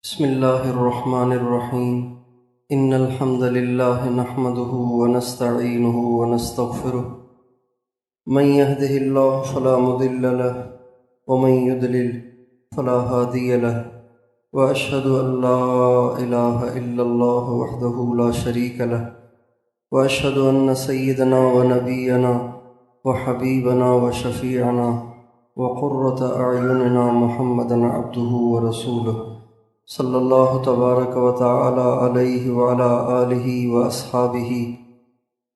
بسم الله الرحمن الرحيم إن الحمد لله نحمده ونستعينه ونستغفره من يهده الله فلا مضل له ومن يضلل فلا هادي له وأشهد أن لا إله إلا الله وحده لا شريك له وأشهد أن سيدنا ونبينا وحبيبنا وشفيعنا وقرة أعيننا محمدا عبده ورسوله صلی اللہ تبارک و تعالی علیہ وعلی آلہ واصحابہ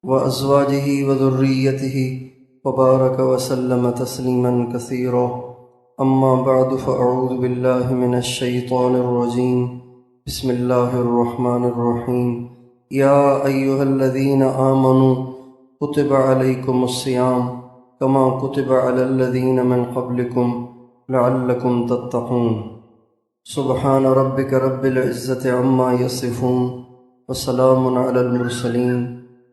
وازواجہ وذریتہ وبارک وسلم تسلیما کثیرا اما بعد فاعوذ باللہ من الشیطان الرجیم بسم اللہ الرحمن الرحیم یا ایہا الذین آمنوا کتب علیکم الصیام کما کتب علی الذین من قبلکم لعلکم تتقون سبحان ربک رب العزت عما یصفون وسلام علی المرسلین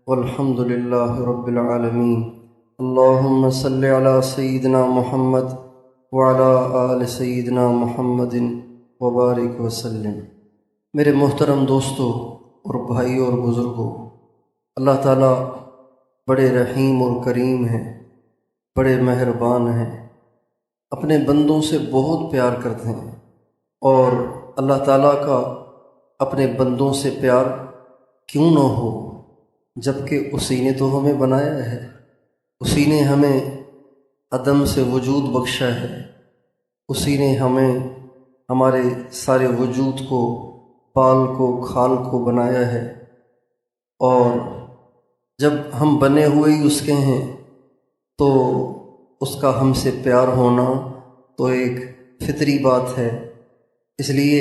والحمد للہ رب العالمین اللہم صلی علی سیدنا محمد وعلی آل سیدنا محمد وبارک وسلم۔ میرے محترم دوستو اور بھائیوں اور بزرگوں، اللہ تعالیٰ بڑے رحیم اور کریم ہیں، بڑے مہربان ہیں، اپنے بندوں سے بہت پیار کرتے ہیں، اور اللہ تعالیٰ کا اپنے بندوں سے پیار کیوں نہ ہو جبکہ اسی نے تو ہمیں بنایا ہے، اسی نے ہمیں عدم سے وجود بخشا ہے، اسی نے ہمیں ہمارے سارے وجود کو، بال کو، کھال کو بنایا ہے، اور جب ہم بنے ہوئے ہی اس کے ہیں تو اس کا ہم سے پیار ہونا تو ایک فطری بات ہے۔ اس لیے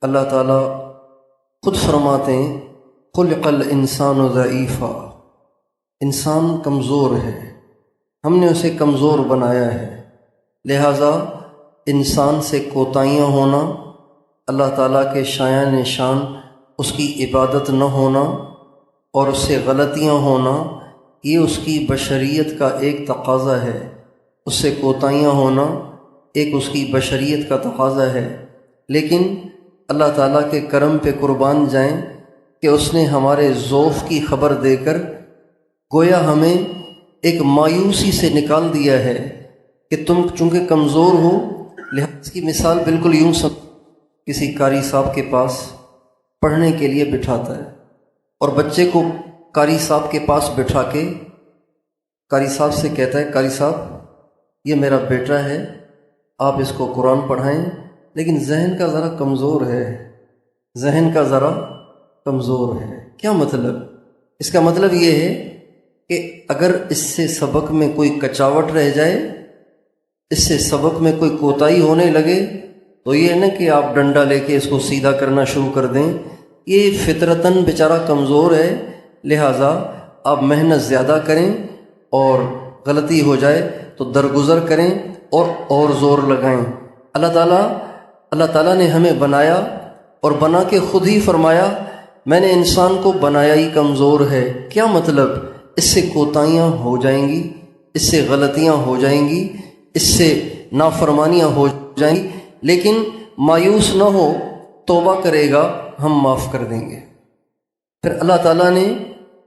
اللہ تعالیٰ خود فرماتے ہیں خلق الانسان ضعیفا، انسان کمزور ہے، ہم نے اسے کمزور بنایا ہے، لہٰذا انسان سے کوتاہیاں ہونا، اللہ تعالیٰ کے شایان شان اس کی عبادت نہ ہونا اور اس سے غلطیاں ہونا، یہ اس کی بشریت کا ایک تقاضا ہے۔ اس سے کوتاہیاں ہونا ایک اس کی بشریت کا تقاضا ہے، لیکن اللہ تعالیٰ کے کرم پہ قربان جائیں کہ اس نے ہمارے ضعف کی خبر دے کر گویا ہمیں ایک مایوسی سے نکال دیا ہے کہ تم چونکہ کمزور ہو، لہذا اس کی مثال بالکل یوں سمجھ، کسی قاری صاحب کے پاس پڑھنے کے لیے بٹھاتا ہے اور بچے کو قاری صاحب کے پاس بٹھا کے قاری صاحب سے کہتا ہے قاری صاحب یہ میرا بیٹا ہے، آپ اس کو قرآن پڑھائیں، لیکن ذہن کا ذرا کمزور ہے، ذہن کا ذرا کمزور ہے۔ کیا مطلب؟ اس کا مطلب یہ ہے کہ اگر اس سے سبق میں کوئی کچاوٹ رہ جائے، اس سے سبق میں کوئی کوتاہی ہونے لگے تو یہ نہ کہ آپ ڈنڈا لے کے اس کو سیدھا کرنا شروع کر دیں، یہ فطرتاً بیچارہ کمزور ہے، لہٰذا آپ محنت زیادہ کریں اور غلطی ہو جائے تو درگزر کریں اور زور لگائیں۔ اللہ تعالیٰ نے ہمیں بنایا اور بنا کے خود ہی فرمایا میں نے انسان کو بنایا ہی کمزور ہے۔ کیا مطلب؟ اس سے کوتاہیاں ہو جائیں گی، اس سے غلطیاں ہو جائیں گی، اس سے نافرمانیاں ہو جائیں گی، لیکن مایوس نہ ہو، توبہ کرے گا، ہم معاف کر دیں گے۔ پھر اللہ تعالیٰ نے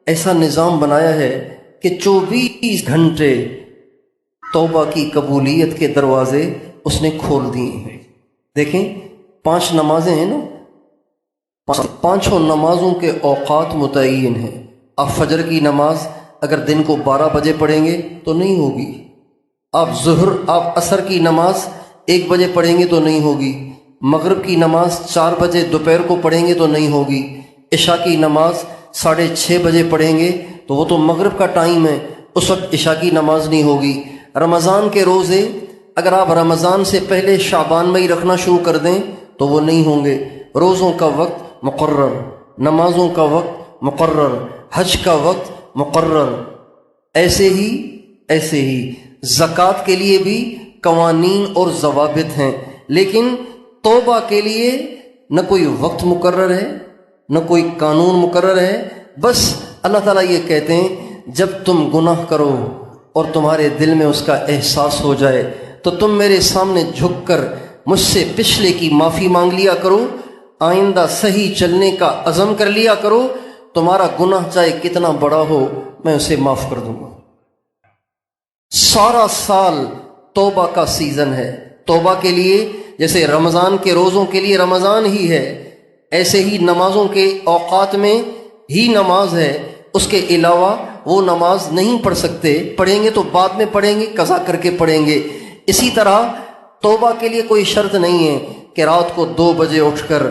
ایسا نظام بنایا ہے کہ 24 گھنٹے توبہ کی قبولیت کے دروازے اس نے کھول دیے ہیں۔ دیکھیں 5 نمازیں ہیں نا، پانچوں نمازوں کے اوقات متعین ہیں۔ آپ فجر کی نماز اگر دن کو 12 بجے پڑھیں گے تو نہیں ہوگی، آپ عصر کی نماز 1 بجے پڑھیں گے تو نہیں ہوگی، مغرب کی نماز 4 بجے دوپہر کو پڑھیں گے تو نہیں ہوگی، عشاء کی نماز 6:30 بجے پڑھیں گے تو وہ تو مغرب کا ٹائم ہے، اس وقت عشاء کی نماز نہیں ہوگی۔ رمضان کے روزے اگر آپ رمضان سے پہلے شعبان میں ہی رکھنا شروع کر دیں تو وہ نہیں ہوں گے۔ روزوں کا وقت مقرر، نمازوں کا وقت مقرر، حج کا وقت مقرر، ایسے ہی زکوٰۃ کے لیے بھی قوانین اور ضوابط ہیں، لیکن توبہ کے لیے نہ کوئی وقت مقرر ہے، نہ کوئی قانون مقرر ہے۔ بس اللہ تعالیٰ یہ کہتے ہیں جب تم گناہ کرو اور تمہارے دل میں اس کا احساس ہو جائے تو تم میرے سامنے جھک کر مجھ سے پچھلے کی معافی مانگ لیا کرو، آئندہ صحیح چلنے کا عزم کر لیا کرو، تمہارا گناہ چاہے کتنا بڑا ہو میں اسے معاف کر دوں گا۔ سارا سال توبہ کا سیزن ہے۔ توبہ کے لیے جیسے رمضان کے روزوں کے لیے رمضان ہی ہے، ایسے ہی نمازوں کے اوقات میں ہی نماز ہے، اس کے علاوہ وہ نماز نہیں پڑھ سکتے، پڑھیں گے تو بعد میں پڑھیں گے، قضا کر کے پڑھیں گے۔ اسی طرح توبہ کے لیے کوئی شرط نہیں ہے کہ رات کو 2 بجے اٹھ کر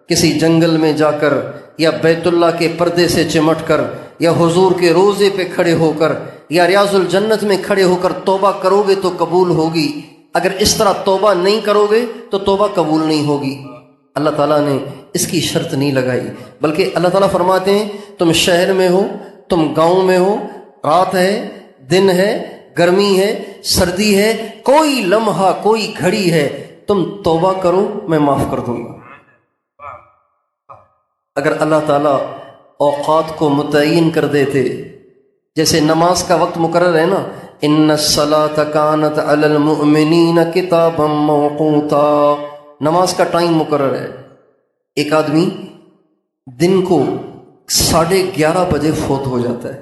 کسی جنگل میں جا کر یا بیت اللہ کے پردے سے چمٹ کر یا حضور کے روضے پہ کھڑے ہو کر یا ریاض الجنت میں کھڑے ہو کر توبہ کرو گے تو قبول ہوگی۔ اگر اس طرح توبہ نہیں کرو گے تو توبہ قبول نہیں ہوگی۔ اللہ تعالیٰ نے اس کی شرط نہیں لگائی، بلکہ اللہ تعالیٰ فرماتے ہیں تم شہر میں ہو، تم گاؤں میں ہو، رات ہے، دن ہے، گرمی ہے، سردی ہے، کوئی لمحہ کوئی گھڑی ہے، تم توبہ کرو میں معاف کر دوں گا۔ اگر اللہ تعالیٰ اوقات کو متعین کر دیتے، جیسے نماز کا وقت مقرر ہے نا، ان الصلاۃ کانت علی المؤمنین کتابا موقوتا، نماز کا ٹائم مقرر ہے۔ ایک آدمی دن کو 11:30 بجے فوت ہو جاتا ہے،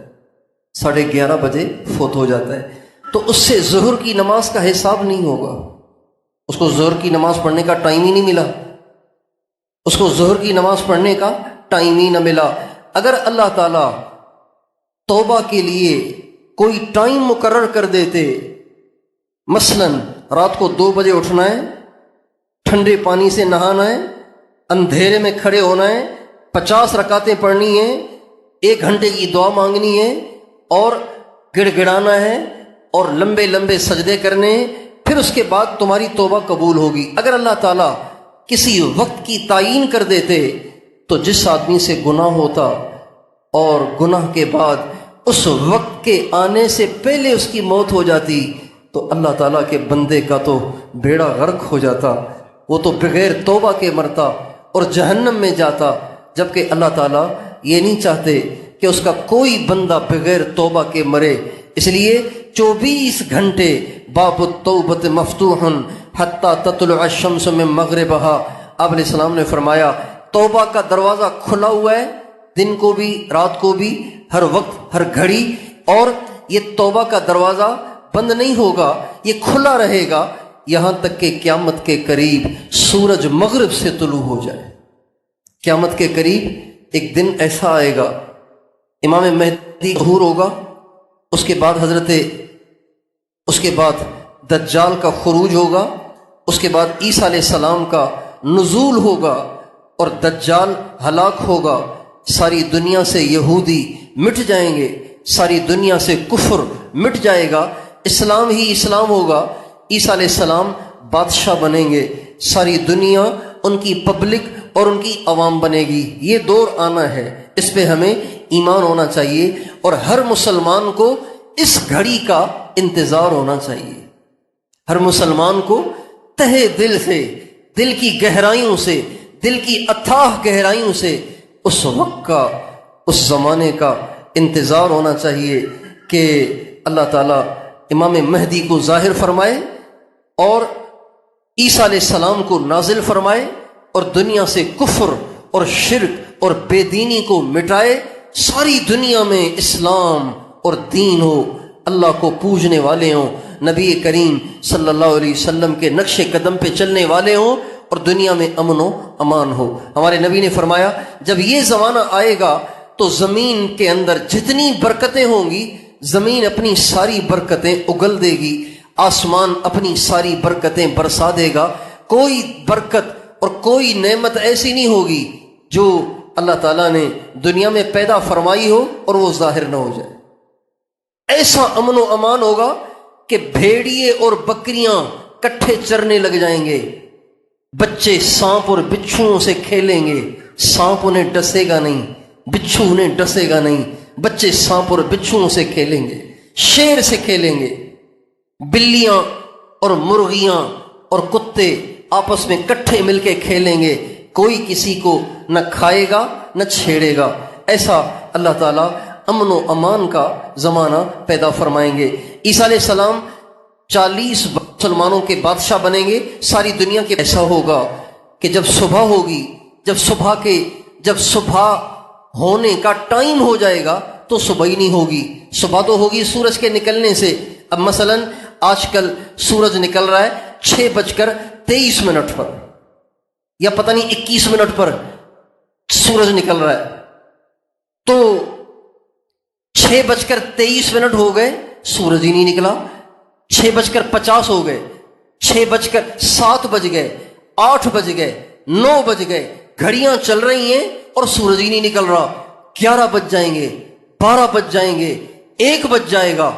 11:30 بجے فوت ہو جاتا ہے، تو اس سے ظہر کی نماز کا حساب نہیں ہوگا، اس کو ظہر کی نماز پڑھنے کا ٹائم ہی نہیں ملا، اس کو ظہر کی نماز پڑھنے کا ٹائم ہی نہ ملا۔ اگر اللہ تعالیٰ توبہ کے لیے کوئی ٹائم مقرر کر دیتے، مثلا رات کو 2 بجے اٹھنا ہے، ٹھنڈے پانی سے نہانا ہے، اندھیرے میں کھڑے ہونا ہے، 50 رکعتیں پڑھنی ہیں، 1 گھنٹے کی دعا مانگنی ہے اور گڑ گڑانا ہے اور لمبے لمبے سجدے کرنے ہیں، پھر اس کے بعد تمہاری توبہ قبول ہوگی۔ اگر اللہ تعالیٰ کسی وقت کی تعیین کر دیتے تو جس آدمی سے گناہ ہوتا اور گناہ کے بعد اس وقت کے آنے سے پہلے اس کی موت ہو جاتی تو اللہ تعالیٰ کے بندے کا تو بیڑا غرق ہو جاتا، وہ تو بغیر توبہ کے مرتا اور جہنم میں جاتا، جبکہ اللہ تعالیٰ یہ نہیں چاہتے کہ اس کا کوئی بندہ بغیر توبہ کے مرے۔ اس لیے 24 گھنٹے باب التوبۃ مفتوح حتی تطلع الشمس من مغربہا، آپ علیہ السلام نے فرمایا توبہ کا دروازہ کھلا ہوا ہے، دن کو بھی رات کو بھی، ہر وقت ہر گھڑی، اور یہ توبہ کا دروازہ بند نہیں ہوگا، یہ کھلا رہے گا یہاں تک کہ قیامت کے قریب سورج مغرب سے طلوع ہو جائے۔ قیامت کے قریب ایک دن ایسا آئے گا، امام مہدی ظہور ہوگا، اس کے بعد دجال کا خروج ہوگا، اس کے بعد عیسیٰ علیہ السلام کا نزول ہوگا اور دجال ہلاک ہوگا، ساری دنیا سے یہودی مٹ جائیں گے، ساری دنیا سے کفر مٹ جائے گا، اسلام ہی اسلام ہوگا، عیسیٰ علیہ السلام بادشاہ بنیں گے، ساری دنیا ان کی پبلک اور ان کی عوام بنے گی۔ یہ دور آنا ہے، اس پہ ہمیں ایمان ہونا چاہیے اور ہر مسلمان کو اس گھڑی کا انتظار ہونا چاہیے۔ ہر مسلمان کو تہہ دل سے، دل کی گہرائیوں سے، دل کی اتھاہ گہرائیوں سے اس وقت کا، اس زمانے کا انتظار ہونا چاہیے کہ اللہ تعالیٰ امام مہدی کو ظاہر فرمائے اور عیسیٰ علیہ السلام کو نازل فرمائے اور دنیا سے کفر اور شرک اور بے دینی کو مٹائے، ساری دنیا میں اسلام اور دین ہو، اللہ کو پوجنے والے ہوں، نبی کریم صلی اللہ علیہ وسلم کے نقش قدم پہ چلنے والے ہوں اور دنیا میں امن و امان ہو۔ ہمارے نبی نے فرمایا جب یہ زمانہ آئے گا تو زمین کے اندر جتنی برکتیں ہوں گی، زمین اپنی ساری برکتیں اگل دے گی، آسمان اپنی ساری برکتیں برسا دے گا، کوئی برکت اور کوئی نعمت ایسی نہیں ہوگی جو اللہ تعالیٰ نے دنیا میں پیدا فرمائی ہو اور وہ ظاہر نہ ہو جائے۔ ایسا امن و امان ہوگا کہ بھیڑیے اور بکریاں کٹھے چرنے لگ جائیں گے، بچے سانپ اور بچھوؤں سے کھیلیں گے، سانپ انہیں ڈسے گا نہیں، بچھو انہیں ڈسے گا نہیں، بچے سانپ اور بچھوؤں سے کھیلیں گے، شیر سے کھیلیں گے، بلیاں اور مرغیاں اور کتے آپس میں کٹھے مل کے کھیلیں گے، کوئی کسی کو نہ کھائے گا نہ چھیڑے گا۔ ایسا اللہ تعالیٰ امن و امان کا زمانہ پیدا فرمائیں گے۔ عیسیٰ علیہ السلام 40 مسلمانوں کے بادشاہ بنیں گے ساری دنیا کے. ایسا ہوگا کہ جب صبح ہوگی، جب صبح ہونے کا ٹائم ہو جائے گا تو صبح ہی نہیں ہوگی. صبح تو ہوگی سورج کے نکلنے سے. اب مثلا آج کل سورج نکل رہا ہے 6:23 پر، یا پتہ نہیں 21 پر سورج نکل رہا ہے. تو 6:23 ہو گئے، سورج ہی نہیں نکلا. 6:50 ہو گئے، 7 بج گئے، 8 بج گئے، 9 بج گئے، گھڑیاں چل رہی ہیں اور سورج ہی نہیں نکل رہا. 11 بج جائیں گے، 12 بج جائیں گے، 1 بج جائے گا،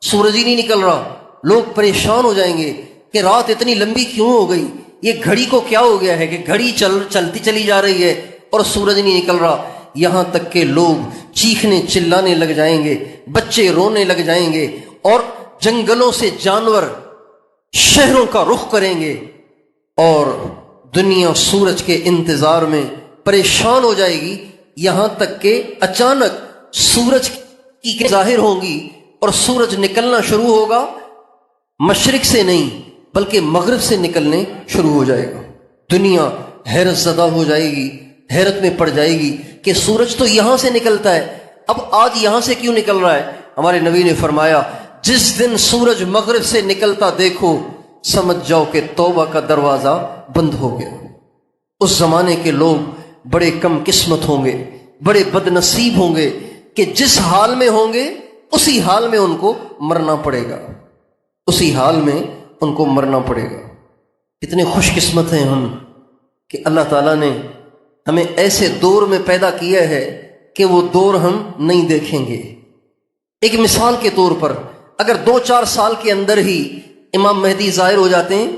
سورج ہی نہیں نکل رہا. لوگ پریشان ہو جائیں گے کہ رات اتنی لمبی کیوں ہو گئی، یہ گھڑی کو کیا ہو گیا ہے کہ گھڑی چلتی چلی جا رہی ہے اور سورج نہیں نکل رہا. یہاں تک کہ لوگ چیخنے چلانے لگ جائیں گے، بچے رونے لگ جائیں گے، اور جنگلوں سے جانور شہروں کا رخ کریں گے، اور دنیا سورج کے انتظار میں پریشان ہو جائے گی. یہاں تک کہ اچانک سورج کی ظاہر ہوں گی اور سورج نکلنا شروع ہوگا. مشرق سے نہیں بلکہ مغرب سے نکلنے شروع ہو جائے گا. دنیا حیرت زدہ ہو جائے گی، حیرت میں پڑ جائے گی کہ سورج تو یہاں سے نکلتا ہے، اب آج یہاں سے کیوں نکل رہا ہے. ہمارے نبی نے فرمایا جس دن سورج مغرب سے نکلتا دیکھو سمجھ جاؤ کہ توبہ کا دروازہ بند ہو گیا. اس زمانے کے لوگ بڑے کم قسمت ہوں گے، بڑے بد نصیب ہوں گے کہ جس حال میں ہوں گے اسی حال میں ان کو مرنا پڑے گا، اسی حال میں ان کو مرنا پڑے گا. کتنے خوش قسمت ہیں ہم کہ اللہ تعالیٰ نے ہمیں ایسے دور میں پیدا کیا ہے کہ وہ دور ہم نہیں دیکھیں گے. ایک مثال کے طور پر اگر 2-4 سال کے اندر ہی امام مہدی ظاہر ہو جاتے ہیں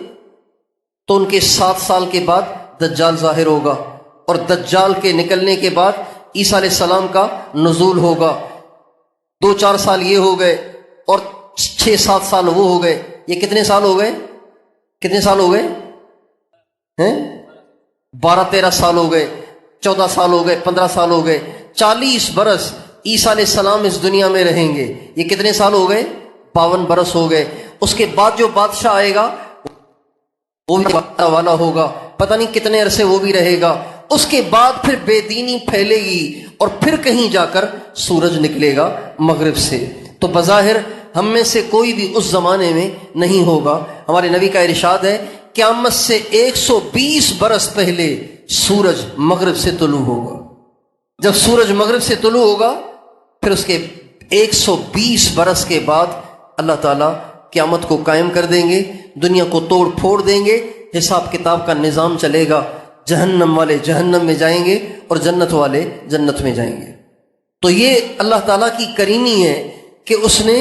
تو ان کے 7 سال کے بعد دجال ظاہر ہوگا، اور دجال کے نکلنے کے بعد عیسیٰ علیہ السلام کا نزول ہوگا. 2-4 سال یہ ہو گئے اور 6-7 سال وہ ہو گئے. یہ کتنے سال ہو گئے؟ کتنے سال ہو گئے ہیں؟ 12-13 سال ہو گئے، 14 سال ہو گئے، 15 سال ہو گئے، 40 برس عیسیٰ علیہ السلام اس دنیا میں رہیں گے. یہ کتنے سال ہو گئے؟ 52 برس ہو گئے. اس کے بعد جو بادشاہ آئے گا وہ بھی والا ہوگا، پتہ نہیں کتنے عرصے وہ بھی رہے گا. اس کے بعد پھر بے دینی پھیلے گی اور پھر کہیں جا کر سورج نکلے گا مغرب سے. تو بظاہر ہم میں سے کوئی بھی اس زمانے میں نہیں ہوگا. ہمارے نبی کا ارشاد ہے قیامت سے 120 برس پہلے سورج مغرب سے طلوع ہوگا. جب سورج مغرب سے طلوع ہوگا پھر اس کے 120 برس کے بعد اللہ تعالیٰ قیامت کو قائم کر دیں گے، دنیا کو توڑ پھوڑ دیں گے، حساب کتاب کا نظام چلے گا. جہنم والے جہنم میں جائیں گے اور جنت والے جنت میں جائیں گے. تو یہ اللہ تعالیٰ کی کریمی ہے کہ اس نے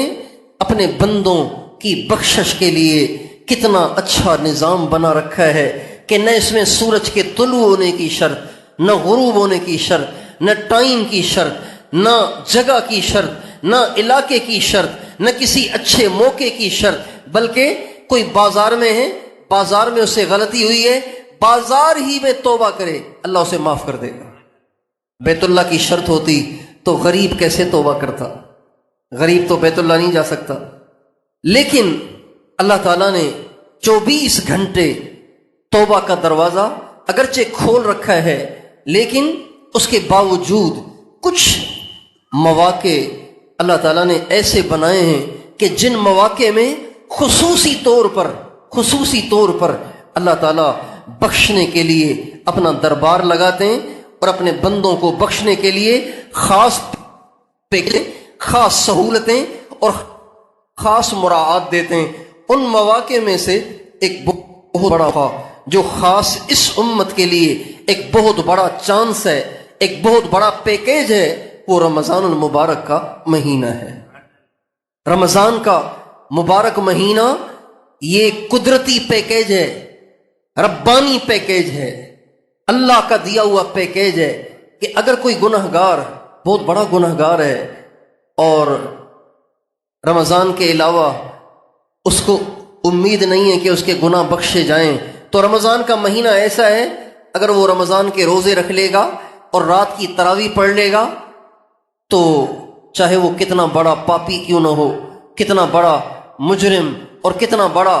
اپنے بندوں کی بخشش کے لیے کتنا اچھا نظام بنا رکھا ہے کہ نہ اس میں سورج کے طلوع ہونے کی شرط، نہ غروب ہونے کی شرط، نہ ٹائم کی شرط، نہ جگہ کی شرط، نہ علاقے کی شرط، نہ کسی اچھے موقع کی شرط، بلکہ کوئی بازار میں ہے، بازار میں اسے غلطی ہوئی ہے، بازار ہی میں توبہ کرے اللہ اسے معاف کر دے گا. بیت اللہ کی شرط ہوتی تو غریب کیسے توبہ کرتا؟ غریب تو بیت اللہ نہیں جا سکتا. لیکن اللہ تعالیٰ نے 24 گھنٹے توبہ کا دروازہ اگرچہ کھول رکھا ہے، لیکن اس کے باوجود کچھ مواقع اللہ تعالیٰ نے ایسے بنائے ہیں کہ جن مواقع میں خصوصی طور پر اللہ تعالیٰ بخشنے کے لیے اپنا دربار لگاتے ہیں اور اپنے بندوں کو بخشنے کے لیے خاص سہولتیں اور خاص مراعات دیتے ہیں. ان مواقع میں سے ایک بہت بڑا جو خاص اس امت کے لیے ایک بہت بڑا چانس ہے، ایک بہت بڑا پیکیج ہے، وہ رمضان المبارک کا مہینہ ہے. رمضان کا مبارک مہینہ یہ قدرتی پیکیج ہے، ربانی پیکیج ہے، اللہ کا دیا ہوا پیکیج ہے کہ اگر کوئی گنہگار بہت بڑا گنہگار ہے اور رمضان کے علاوہ اس کو امید نہیں ہے کہ اس کے گناہ بخشے جائیں، تو رمضان کا مہینہ ایسا ہے اگر وہ رمضان کے روزے رکھ لے گا اور رات کی تراویح پڑھ لے گا تو چاہے وہ کتنا بڑا پاپی کیوں نہ ہو، کتنا بڑا مجرم اور کتنا بڑا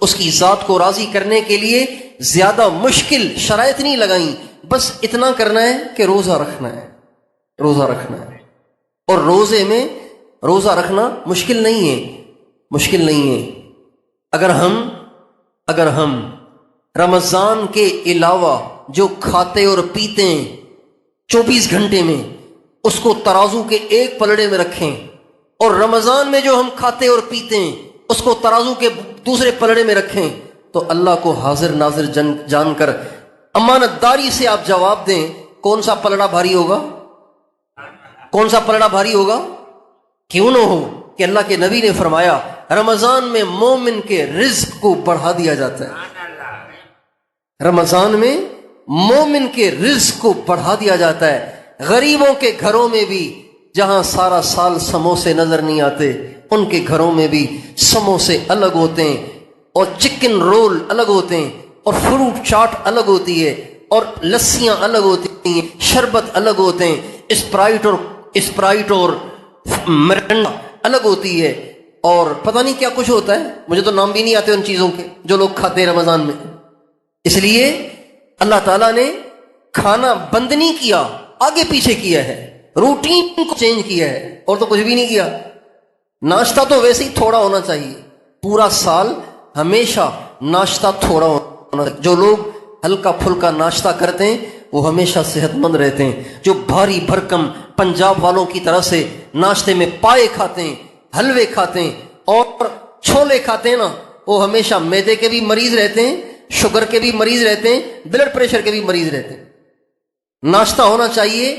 اس کی ذات کو راضی کرنے کے لیے زیادہ مشکل شرائط نہیں لگائیں، بس اتنا کرنا ہے کہ روزہ رکھنا ہے، روزہ رکھنا ہے۔ اور روزے میں روزہ رکھنا مشکل نہیں ہے، مشکل نہیں ہے۔ اگر ہم رمضان کے علاوہ جو کھاتے اور پیتے ہیں 24 گھنٹے میں، اس کو ترازو کے ایک پلڑے میں رکھیں، اور رمضان میں جو ہم کھاتے اور پیتے ہیں اس کو ترازو کے دوسرے پلڑے میں رکھیں، تو اللہ کو حاضر ناظر جان کر امانت داری سے آپ جواب دیں، کون سا پلڑا بھاری ہوگا؟ کون سا پلڑا بھاری ہوگا؟ کیوں نہ ہو کہ اللہ کے نبی نے فرمایا رمضان میں مومن کے رزق کو بڑھا دیا جاتا ہے، رمضان میں مومن کے رزق کو بڑھا دیا جاتا ہے۔ غریبوں کے گھروں میں بھی جہاں سارا سال سموسے نظر نہیں آتے، ان کے گھروں میں بھی سموسے الگ ہوتے ہیں، اور چکن رول الگ ہوتے ہیں، اور فروٹ چاٹ الگ ہوتی ہے، اور لسیاں الگ ہوتی ہیں، شربت الگ ہوتے ہیں، اسپرائٹ اور مرنڈا الگ ہوتی ہے، اور پتہ نہیں کیا کچھ ہوتا ہے، مجھے تو نام بھی نہیں آتے ان چیزوں کے جو لوگ کھاتے ہیں رمضان میں۔ اس لیے اللہ تعالیٰ نے کھانا بند نہیں کیا، آگے پیچھے کیا ہے، روٹین کو چینج کیا ہے، اور تو کچھ بھی نہیں کیا۔ ناشتہ تو ویسے ہی تھوڑا ہونا چاہیے، پورا سال ہمیشہ ناشتہ تھوڑا ہونا چاہیے۔ جو لوگ ہلکا پھلکا ناشتہ کرتے ہیں وہ ہمیشہ صحت مند رہتے ہیں۔ جو بھاری بھرکم پنجاب والوں کی طرح سے ناشتے میں پائے کھاتے ہیں، حلوے کھاتے ہیں اور چھولے کھاتے ہیں نا، وہ ہمیشہ میدے کے بھی مریض رہتے ہیں، شوگر کے بھی مریض رہتے ہیں، بلڈ پریشر کے بھی مریض رہتے ہیں۔ ناشتہ ہونا چاہیے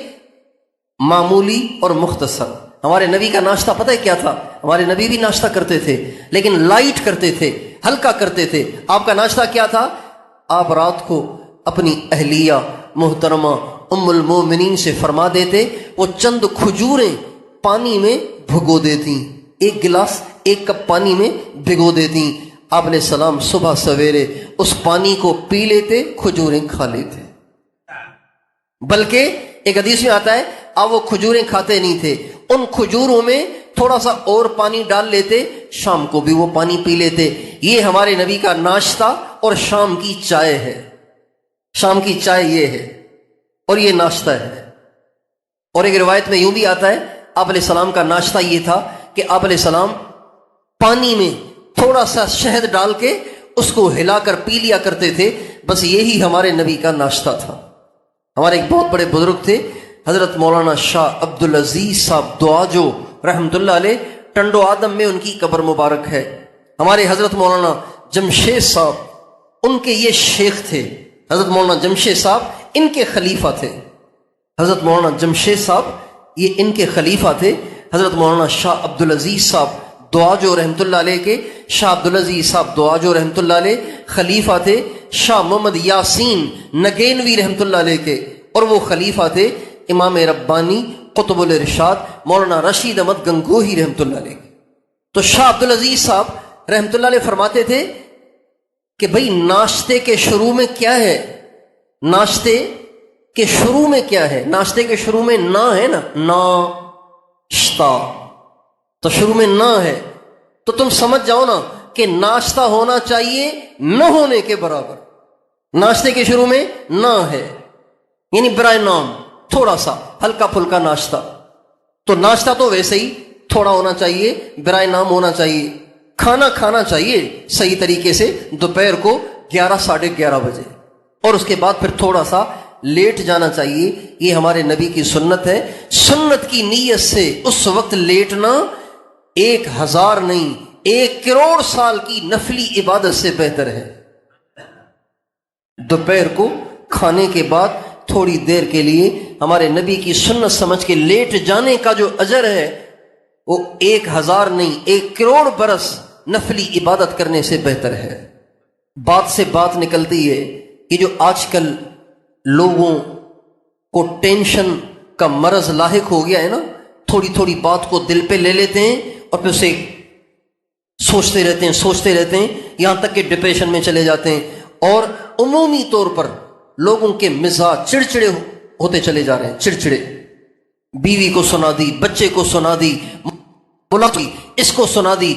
معمولی اور مختصر۔ ہمارے نبی کا ناشتہ پتہ ہے کیا تھا؟ ہمارے نبی بھی ناشتہ کرتے تھے لیکن لائٹ کرتے تھے، ہلکا کرتے تھے۔ آپ کا ناشتہ کیا تھا؟ آپ رات کو اپنی اہلیہ محترمہ ام المومنین سے فرما دیتے، وہ چند کھجوریں پانی میں بھگو دیتی، ایک گلاس ایک کپ پانی میں بھگو دیتی، آپ علیہ السلام صبح سویرے اس پانی کو پی لیتے، کھجوریں کھا لیتے۔ بلکہ ایک حدیث میں آتا ہے آپ وہ کھجوریں کھاتے نہیں تھے، ان کھجوروں میں تھوڑا سا اور پانی ڈال لیتے، شام کو بھی وہ پانی پی لیتے۔ یہ ہمارے نبی کا ناشتہ اور شام کی چائے ہے، شام کی چائے یہ ہے اور یہ ناشتہ ہے۔ اور ایک روایت میں یوں بھی آتا ہے آپ علیہ السلام کا ناشتہ یہ تھا کہ آپ علیہ السلام پانی میں تھوڑا سا شہد ڈال کے اس کو ہلا کر پی لیا کرتے تھے، بس یہی ہمارے نبی کا ناشتہ تھا۔ ہمارے ایک بہت بڑے بزرگ تھے حضرت مولانا شاہ عبدالعزیز صاحب دعاجو رحمۃ اللہ علیہ، ٹنڈو آدم میں ان کی قبر مبارک ہے۔ ہمارے حضرت مولانا جمشید صاحب ان کے یہ شیخ تھے، حضرت مولانا جمشید صاحب ان کے خلیفہ تھے، حضرت مولانا جمشید صاحب یہ ان کے خلیفہ تھے۔ حضرت مولانا شاہ عبدالعزیز صاحب دعاجو رحمۃ اللہ علیہ کے، شاہ عبدالعزیز صاحب دعاجو رحمۃ اللہ علیہ خلیفہ تھے، شاہ محمد یاسین نگینوی رحمۃ اللہ علیہ کے، اور وہ خلیفہ تھے امام ربانی قطب الارشاد مولانا رشید احمد گنگوہی رحمۃ اللہ علیہ۔ تو شاہ عبدالعزیز صاحب رحمۃ اللہ علیہ فرماتے تھے کہ بھئی ناشتے کے شروع میں کیا ہے؟ ناشتے کے شروع میں کیا ہے؟ ناشتے کے شروع میں نا ہے نا، ناشتہ، تو شروع میں نا ہے، تو تم سمجھ جاؤ نا کہ ناشتہ ہونا چاہیے نہ ہونے کے برابر۔ ناشتے کے شروع میں نا ہے، یعنی برائے نام تھوڑا سا ہلکا پھلکا ناشتہ۔ تو ناشتہ تو ویسے ہی تھوڑا ہونا چاہیے، برائے نام ہونا چاہیے، کھانا کھانا چاہیے صحیح طریقے سے دوپہر کو 11 ساڑھے 11 بجے، اور اس کے بعد پھر تھوڑا سا لیٹ جانا چاہیے۔ یہ ہمارے نبی کی سنت ہے۔ سنت کی نیت سے اس وقت لیٹنا 1000 نہیں 1 کروڑ سال کی نفلی عبادت سے بہتر ہے۔ دوپہر کو کھانے کے بعد تھوڑی دیر کے لیے ہمارے نبی کی سنت سمجھ کے لیٹ جانے کا جو اجر ہے وہ 1000 نہیں 1 کروڑ برس نفلی عبادت کرنے سے بہتر ہے۔ بات سے بات نکلتی ہے، یہ جو آج کل لوگوں کو ٹینشن کا مرض لاحق ہو گیا ہے نا، تھوڑی تھوڑی بات کو دل پہ لے لیتے ہیں اور پھر اسے سوچتے رہتے ہیں یہاں تک کہ ڈپریشن میں چلے جاتے ہیں، اور عمومی طور پر لوگوں کے مزاج چڑچڑے ہوتے چلے جا رہے ہیں، چڑچڑے، بیوی کو سنا دی، بچے کو سنا دی، اس کو سنا دی،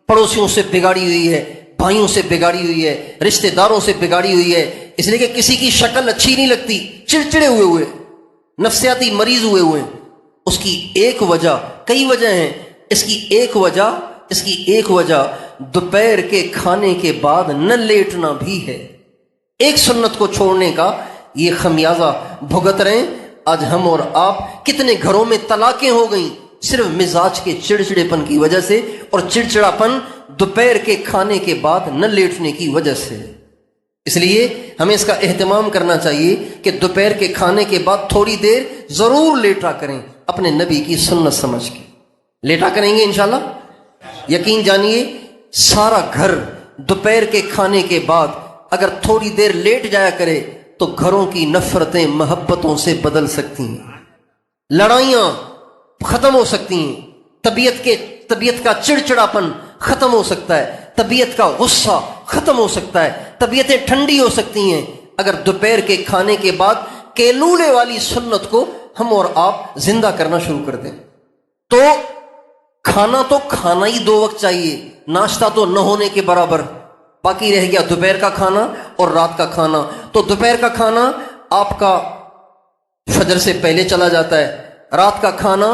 پڑوسیوں سے بگاڑی ہوئی ہے، بھائیوں سے بگاڑی ہوئی ہے، رشتہ داروں سے بگاڑی ہوئی ہے، اس لیے کہ کسی کی شکل اچھی نہیں لگتی، چڑچڑے ہوئے نفسیاتی مریض ہوئے اس کی ایک وجہ، کئی وجہ ہیں، اس کی ایک وجہ دوپہر کے کھانے کے بعد نہ لیٹنا بھی ہے۔ ایک سنت کو چھوڑنے کا یہ خمیازہ بھگت رہے ہیں۔ آج ہم اور آپ کتنے گھروں میں طلاقیں ہو گئیں صرف مزاج کے چڑچڑے پن کی وجہ سے، اور چڑچڑا پن دوپہر کے کھانے کے بعد نہ لیٹنے کی وجہ سے۔ اس لیے ہمیں اس کا اہتمام کرنا چاہیے کہ دوپہر کے کھانے کے بعد تھوڑی دیر ضرور لیٹا کریں، اپنے نبی کی سنت سمجھ کے لیٹا کریں گے انشاءاللہ۔ یقین جانیے سارا گھر دوپہر کے کھانے کے بعد اگر تھوڑی دیر لیٹ جایا کرے تو گھروں کی نفرتیں محبتوں سے بدل سکتی ہیں، لڑائیاں ختم ہو سکتی ہیں، طبیعت کا چڑچڑاپن ختم ہو سکتا ہے، طبیعت کا غصہ ختم ہو سکتا ہے، طبیعتیں ٹھنڈی ہو سکتی ہیں اگر دوپہر کے کھانے کے بعد کیلولے والی سنت کو ہم اور آپ زندہ کرنا شروع کر دیں۔ تو کھانا ہی 2 وقت چاہیے، ناشتہ تو نہ ہونے کے برابر، باقی رہ گیا دوپہر کا کھانا اور رات کا کھانا۔ تو دوپہر کا کھانا آپ کا فجر سے پہلے چلا جاتا ہے، رات کا کھانا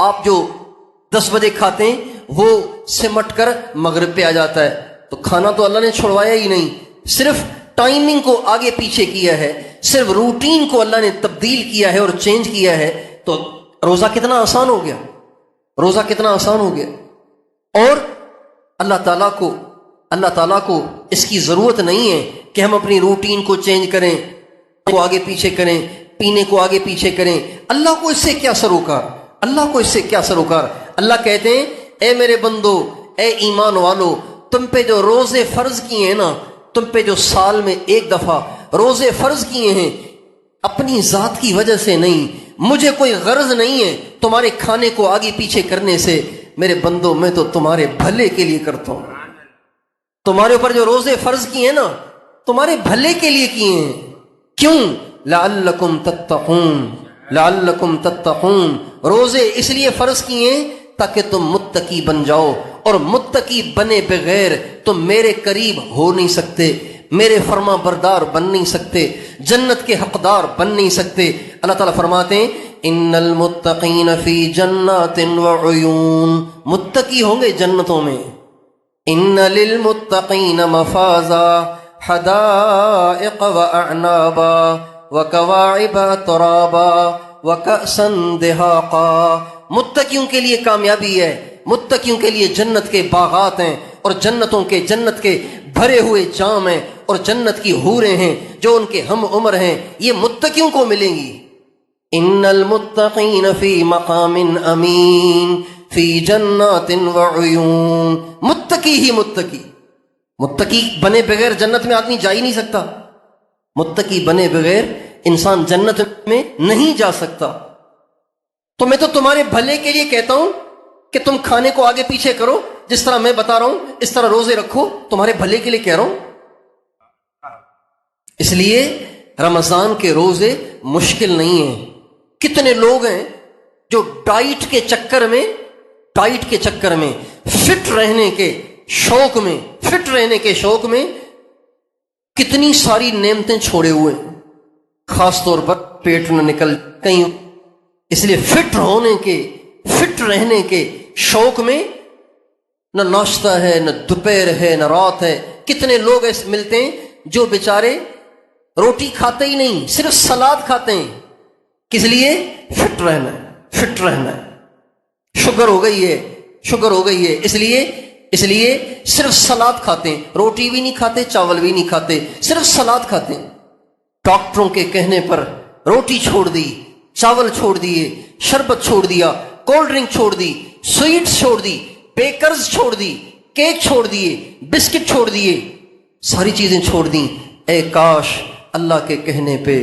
آپ جو 10 بجے کھاتے ہیں وہ سمٹ کر مغرب پہ آ جاتا ہے۔ تو کھانا تو اللہ نے چھوڑوایا ہی نہیں، صرف ٹائمنگ کو آگے پیچھے کیا ہے، صرف روٹین کو اللہ نے تبدیل کیا ہے اور چینج کیا ہے۔ تو روزہ کتنا آسان ہو گیا، روزہ کتنا آسان ہو گیا۔ اور اللہ تعالیٰ کو اس کی ضرورت نہیں ہے کہ ہم اپنی روٹین کو چینج کریں، کو آگے پیچھے کریں، پینے کو آگے پیچھے کریں۔ اللہ کو اس سے کیا سروکار، اللہ کہتے ہیں اے میرے بندو، اے ایمان والو، تم پہ جو روزے فرض کیے ہیں نا، تم پہ جو سال میں 1 دفعہ روزے فرض کیے ہیں، اپنی ذات کی وجہ سے نہیں، مجھے کوئی غرض نہیں ہے تمہارے کھانے کو آگے پیچھے کرنے سے، میرے بندو میں تو تمہارے بھلے کے لیے کرتا ہوں۔ تمہارے اوپر جو روزے فرض کیے ہیں نا، تمہارے بھلے کے لیے کیے ہیں۔ کیوں؟ لعلکم تتقون، روزے اس لیے فرض کیے ہیں تاکہ تم متقی بن جاؤ، اور متقی بنے بغیر تم میرے قریب ہو نہیں سکتے، میرے فرما بردار بن نہیں سکتے، جنت کے حقدار بن نہیں سکتے۔ اللہ تعالیٰ فرماتے ہیں ان المتقین فی جنات وعیون، متقی ہوں گے جنتوں میں۔ ان للمتقین مفازا حدائق واعنابا وکواعب ترابا وکأسا دہاقا، متقیوں کے لیے کامیابی ہے، متقیوں کے لیے جنت کے باغات ہیں، اور جنت کے بھرے ہوئے جام ہیں، اور جنت کی حوریں ہیں جو ان کے ہم عمر ہیں، یہ متقیوں کو ملیں گی۔ ان المتقین فی مقام امین فی جنات وعیون، متقی بنے بغیر جنت میں آدمی جا ہی نہیں سکتا، متقی بنے بغیر انسان جنت میں نہیں جا سکتا۔ تو میں تو تمہارے بھلے کے لیے کہتا ہوں کہ تم کھانے کو آگے پیچھے کرو، جس طرح میں بتا رہا ہوں اس طرح روزے رکھو، تمہارے بھلے کے لیے کہہ رہا ہوں۔ اس لیے رمضان کے روزے مشکل نہیں ہیں۔ کتنے لوگ ہیں جو ڈائٹ کے چکر میں فٹ رہنے کے شوق میں کتنی ساری نعمتیں چھوڑے ہوئے، خاص طور پر پیٹ نہ نکل کہیں، اس لیے فٹ رہنے کے شوق میں نہ ناشتہ ہے، نہ دوپہر ہے، نہ رات ہے۔ کتنے لوگ ایسے ملتے ہیں جو بیچارے روٹی کھاتے ہی نہیں، صرف سلاد کھاتے ہیں، کس لیے؟ فٹ رہنا ہے۔ شوگر ہو گئی ہے، اس لیے صرف سلاد کھاتے ہیں، روٹی بھی نہیں کھاتے، چاول بھی نہیں کھاتے، صرف سلاد کھاتے ہیں۔ ڈاکٹروں کے کہنے پر روٹی چھوڑ دی، چاول چھوڑ دیے، شربت چھوڑ دیا، کولڈ ڈرنک چھوڑ دی، سویٹس چھوڑ دی، بیکرز چھوڑ دی، کیک چھوڑ دیے، بسکٹ چھوڑ دیے، ساری چیزیں چھوڑ دیں۔ اے کاش اللہ کے کہنے پہ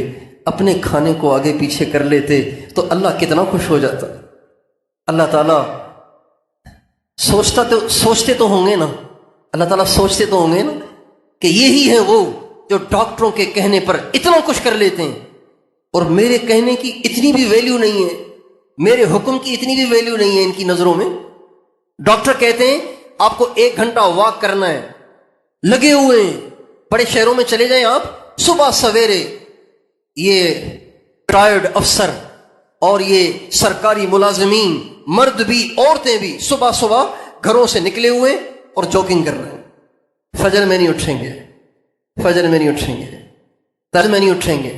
اپنے کھانے کو آگے پیچھے کر لیتے تو اللہ کتنا خوش ہو جاتا۔ اللہ تعالیٰ سوچتے تو ہوں گے نا، اللہ تعالیٰ سوچتے تو ہوں گے نا کہ یہی ہے وہ جو ڈاکٹروں کے کہنے پر اتنا کچھ کر لیتے ہیں، اور میرے کہنے کی اتنی بھی ویلیو نہیں ہے، میرے حکم کی اتنی بھی ویلیو نہیں ہے ان کی نظروں میں۔ ڈاکٹر کہتے ہیں آپ کو 1 گھنٹہ واک کرنا ہے، لگے ہوئے ہیں. بڑے شہروں میں چلے جائیں آپ، صبح سویرے یہ ریٹائرڈ افسر اور یہ سرکاری ملازمین، مرد بھی عورتیں بھی، صبح صبح گھروں سے نکلے ہوئے اور جاگنگ کر رہے ہیں. فجر میں نہیں اٹھیں گے، فجر میں نہیں اٹھیں گے، تہجد میں نہیں اٹھیں گے،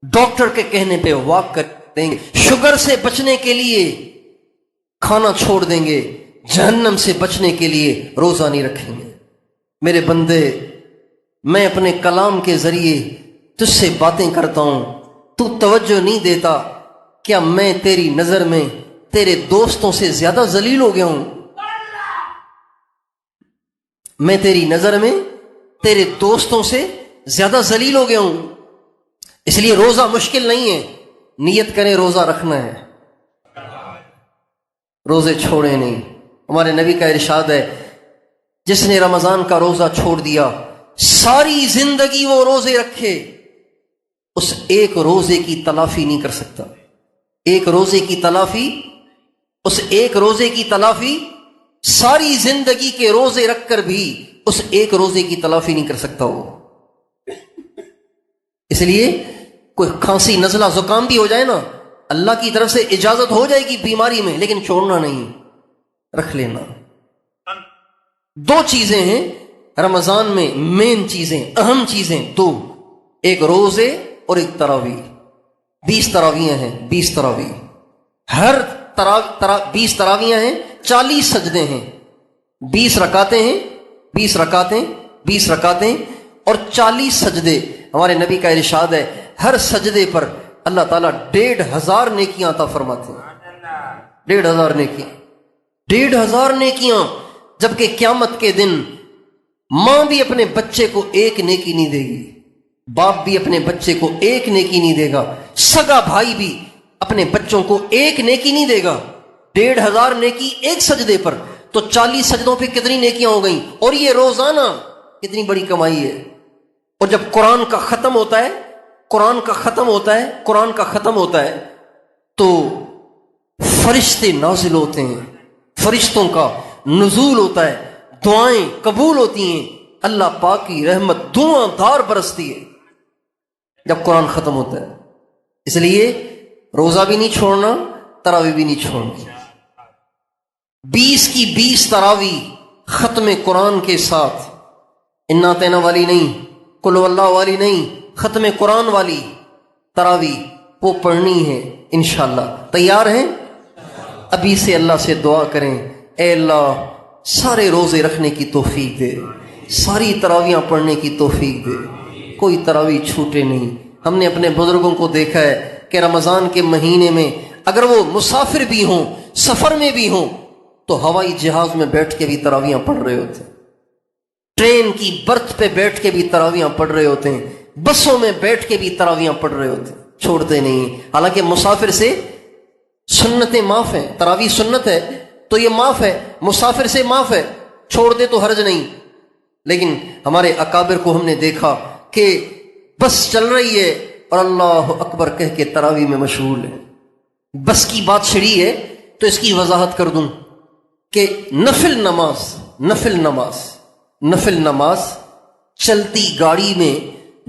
ڈاکٹر کے کہنے پہ واک کر دیں گے، شوگر سے بچنے کے لیے کھانا چھوڑ دیں گے، جہنم سے بچنے کے لیے روزہ نہیں رکھیں گے. میرے بندے، میں اپنے کلام کے ذریعے تجھ سے باتیں کرتا ہوں، تو توجہ نہیں دیتا. کیا میں تیری نظر میں تیرے دوستوں سے زیادہ ذلیل ہو گیا ہوں؟ میں تیری نظر میں تیرے دوستوں سے زیادہ ذلیل ہو گیا ہوں؟ اس لیے روزہ مشکل نہیں ہے، نیت کریں روزہ رکھنا ہے، روزے چھوڑے نہیں. ہمارے نبی کا ارشاد ہے، جس نے رمضان کا روزہ چھوڑ دیا، ساری زندگی وہ روزے رکھے، اس ایک روزے کی تلافی نہیں کر سکتا. ایک روزے کی تلافی، اس ایک روزے کی تلافی ساری زندگی کے روزے رکھ کر بھی اس ایک روزے کی تلافی نہیں کر سکتا وہ. اس لیے کوئی کھانسی نزلہ زکام بھی ہو جائے نا، اللہ کی طرف سے اجازت ہو جائے گی بیماری میں، لیکن چھوڑنا نہیں، رکھ لینا. دو چیزیں ہیں رمضان میں، مین چیزیں، اہم چیزیں دو، ایک روزے اور ایک تراویح. 20 تراویحیں ہیں، 20 تراویح، ہر 20 تراویحیں ہیں، 40 سجدے ہیں، 20 رکعتیں ہیں، 20 رکعتیں، 20 رکعتیں اور 40 سجدے. ہمارے نبی کا ارشاد ہے، ہر سجدے پر اللہ تعالیٰ 1500 نیکیاں عطا فرماتے ہیں. 1500 نیکیاں، 1500 نیکیاں. جبکہ قیامت کے دن ماں بھی اپنے بچے کو ایک نیکی نہیں دے گی، باپ بھی اپنے بچے کو ایک نیکی نہیں دے گا، سگا بھائی بھی اپنے بچوں کو ایک نیکی نہیں دے گا. 1500 نیکی ایک سجدے پر، تو 40 سجدوں پہ کتنی نیکیاں ہو گئیں؟ اور یہ روزانہ کتنی بڑی کمائی ہے. اور جب قرآن کا ختم ہوتا ہے، قرآن کا ختم ہوتا ہے، قرآن کا ختم ہوتا ہے تو فرشتے نازل ہوتے ہیں، فرشتوں کا نزول ہوتا ہے، دعائیں قبول ہوتی ہیں، اللہ پاک کی رحمت دھواں دھار برستی ہے جب قرآن ختم ہوتا ہے. اس لیے روزہ بھی نہیں چھوڑنا، تراویح بھی نہیں چھوڑنی. 20 کی 20 تراویح ختم قرآن کے ساتھ، انا اعطینہ والی نہیں، قل اللہ والی نہیں، ختم قرآن والی تراویح وہ پڑھنی ہے انشاءاللہ. تیار ہیں؟ ابھی سے اللہ سے دعا کریں، اے اللہ سارے روزے رکھنے کی توفیق دے، ساری تراویحاں پڑھنے کی توفیق دے، کوئی تراویح چھوٹے نہیں. ہم نے اپنے بزرگوں کو دیکھا ہے کہ رمضان کے مہینے میں اگر وہ مسافر بھی ہوں، سفر میں بھی ہوں، تو ہوائی جہاز میں بیٹھ کے بھی تراویحاں پڑھ رہے ہوتے ہیں، ٹرین کی برتھ پہ بیٹھ کے بھی تراویحاں پڑھ رہے ہوتے ہیں، بسوں میں بیٹھ کے بھی تراویحاں پڑھ رہے ہوتے ہیں، چھوڑتے نہیں. حالانکہ مسافر سے سنتیں معاف ہیں، تراویح سنت ہے تو یہ معاف ہے، مسافر سے معاف ہے، چھوڑ دے تو حرج نہیں. لیکن ہمارے اکابر کو ہم نے دیکھا کہ بس چل رہی ہے اور اللہ اکبر کہہ کے تراویح میں مشغول ہے. بس کی بات چھڑی ہے تو اس کی وضاحت کر دوں کہ نفل نماز چلتی گاڑی میں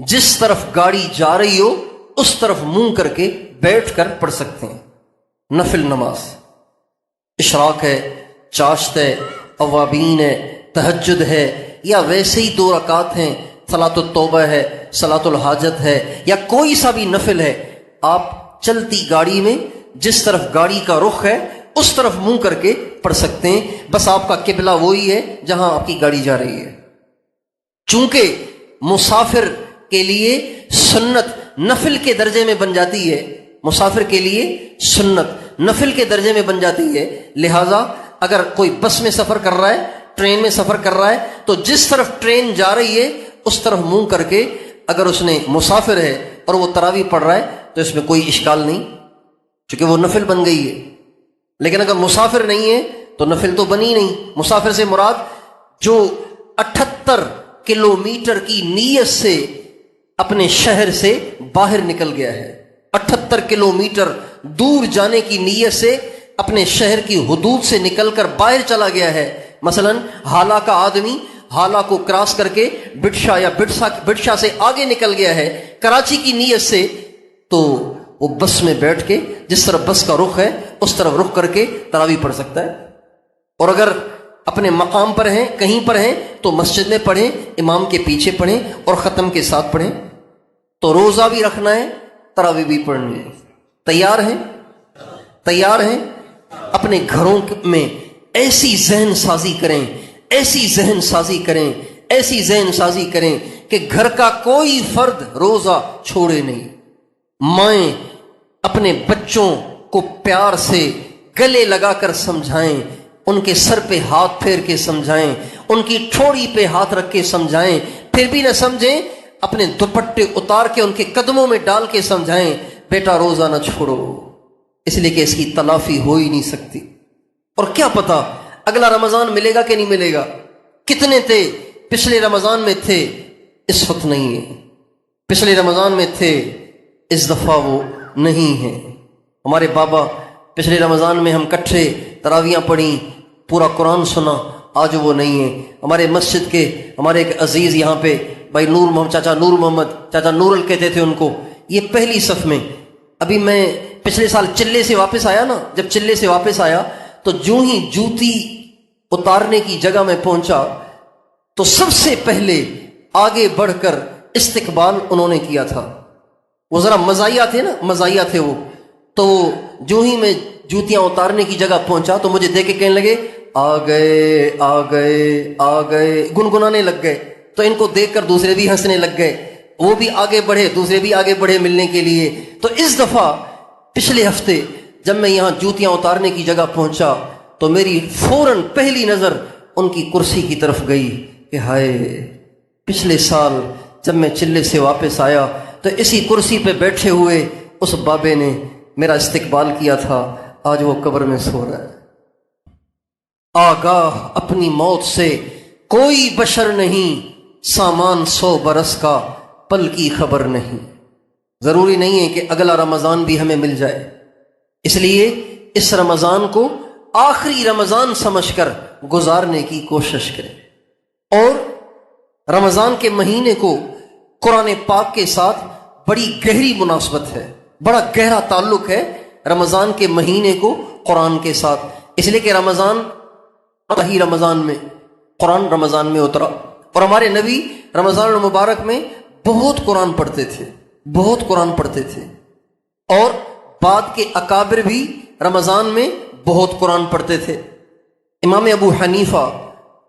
جس طرف گاڑی جا رہی ہو اس طرف منہ کر کے بیٹھ کر پڑھ سکتے ہیں. نفل نماز اشراق ہے، چاشت ہے، اوابین ہے، تہجد ہے، یا ویسے ہی 2 رکعت ہیں، صلاۃ التوبہ ہے، صلاۃ الحاجت ہے، یا کوئی سا بھی نفل ہے، آپ چلتی گاڑی میں جس طرف گاڑی کا رخ ہے اس طرف منہ کر کے پڑھ سکتے ہیں. بس آپ کا قبلہ وہی ہے جہاں آپ کی گاڑی جا رہی ہے. چونکہ مسافر کے لیے سنت نفل کے درجے میں بن جاتی ہے، مسافر کے لیے سنت نفل کے درجے میں بن جاتی ہے، لہٰذا اگر کوئی بس میں سفر کر رہا ہے، ٹرین میں سفر کر رہا ہے، تو جس طرف ٹرین جا رہی ہے اس طرف منہ کر کے اگر اس نے مسافر ہے اور وہ تراویح پڑھ رہا ہے تو اس میں کوئی اشکال نہیں، چونکہ وہ نفل بن گئی ہے. لیکن اگر مسافر نہیں ہے تو نفل تو بنی نہیں. مسافر سے مراد جو 78 کلومیٹر کی نیت سے اپنے شہر سے باہر نکل گیا ہے، 78 کلومیٹر دور جانے کی نیت سے اپنے شہر کی حدود سے نکل کر باہر چلا گیا ہے. مثلا حالہ کا آدمی حالہ کو کراس کر کے بٹشا یا بٹشا سے آگے نکل گیا ہے کراچی کی نیت سے، تو وہ بس میں بیٹھ کے جس طرف بس کا رخ ہے اس طرف رخ کر کے تراویح پڑھ سکتا ہے۔ اور اگر اپنے مقام پر ہیں، کہیں پر ہیں، تو مسجد میں پڑھیں، امام کے پیچھے پڑھیں اور ختم کے ساتھ پڑھیں۔ تو روزہ بھی رکھنا ہے، تراویح بھی پڑھنی ہے۔ تیار ہیں؟ تیار ہیں؟ اپنے گھروں میں ایسی ذہن سازی کریں، ایسی ذہن سازی کریں، ایسی ذہن سازی کریں کہ گھر کا کوئی فرد روزہ چھوڑے نہیں۔ مائیں اپنے بچوں کو پیار سے گلے لگا کر سمجھائیں، ان کے سر پہ ہاتھ پھیر کے سمجھائیں، ان کی ٹھوڑی پہ ہاتھ رکھ کے سمجھائیں، پھر بھی نہ سمجھیں اپنے دوپٹے اتار کے ان کے قدموں میں ڈال کے سمجھائیں، بیٹا روزہ نہ چھوڑو، اس لیے کہ اس کی تلافی ہو ہی نہیں سکتی۔ اور کیا پتا اگلا رمضان ملے گا کہ نہیں ملے گا۔ کتنے تھے پچھلے رمضان میں تھے، اس وقت نہیں ہے، پچھلے رمضان میں تھے، اس دفعہ وہ نہیں ہیں۔ ہمارے بابا پچھلے رمضان میں ہم کٹھے تراویاں پڑھیں، پورا قرآن سنا، آج وہ نہیں ہیں۔ ہمارے مسجد کے ہمارے ایک عزیز یہاں پہ بھائی نور محمد، چاچا نور محمد، چاچا نورل کہتے تھے ان کو، یہ پہلی صف میں۔ ابھی میں پچھلے سال چلے سے واپس آیا نا، جب چلے سے واپس آیا تو جو ہی جوتی اتارنے کی جگہ میں پہنچا تو سب سے پہلے آگے بڑھ کر استقبال انہوں نے کیا تھا۔ وہ ذرا مزاحیہ تھے نا، مزاحیہ تھے وہ، تو جو ہی میں جوتیاں اتارنے کی جگہ پہنچا تو مجھے دیکھ کے کہنے لگے آ گئے آ گئے آ گئے، گنگنانے لگ گئے۔ تو ان کو دیکھ کر دوسرے بھی ہنسنے لگ گئے، وہ بھی آگے بڑھے، دوسرے بھی آگے بڑھے ملنے کے لیے۔ تو اس دفعہ پچھلے ہفتے جب میں یہاں جوتیاں اتارنے کی جگہ پہنچا تو میری فوراً پہلی نظر ان کی کرسی کی طرف گئی کہ ہائے، پچھلے سال جب میں چلے سے واپس آیا تو اسی کرسی پہ بیٹھے ہوئے اس بابے نے میرا استقبال کیا تھا، آج وہ قبر میں سو رہا ہے۔ آگاہ اپنی موت سے کوئی بشر نہیں، سامان 100 برس کا پل کی خبر نہیں۔ ضروری نہیں ہے کہ اگلا رمضان بھی ہمیں مل جائے، اس لیے اس رمضان کو آخری رمضان سمجھ کر گزارنے کی کوشش کریں۔ اور رمضان کے مہینے کو قرآن پاک کے ساتھ بڑی گہری مناسبت ہے، بڑا گہرا تعلق ہے رمضان کے مہینے کو قرآن کے ساتھ، اس لیے کہ رمضان میں قرآن رمضان میں اترا، اور ہمارے نبی رمضان المبارک میں بہت قرآن پڑھتے تھے، بہت قرآن پڑھتے تھے۔ اور بعد کے اکابر بھی رمضان میں بہت قرآن پڑھتے تھے۔ امام ابو حنیفہ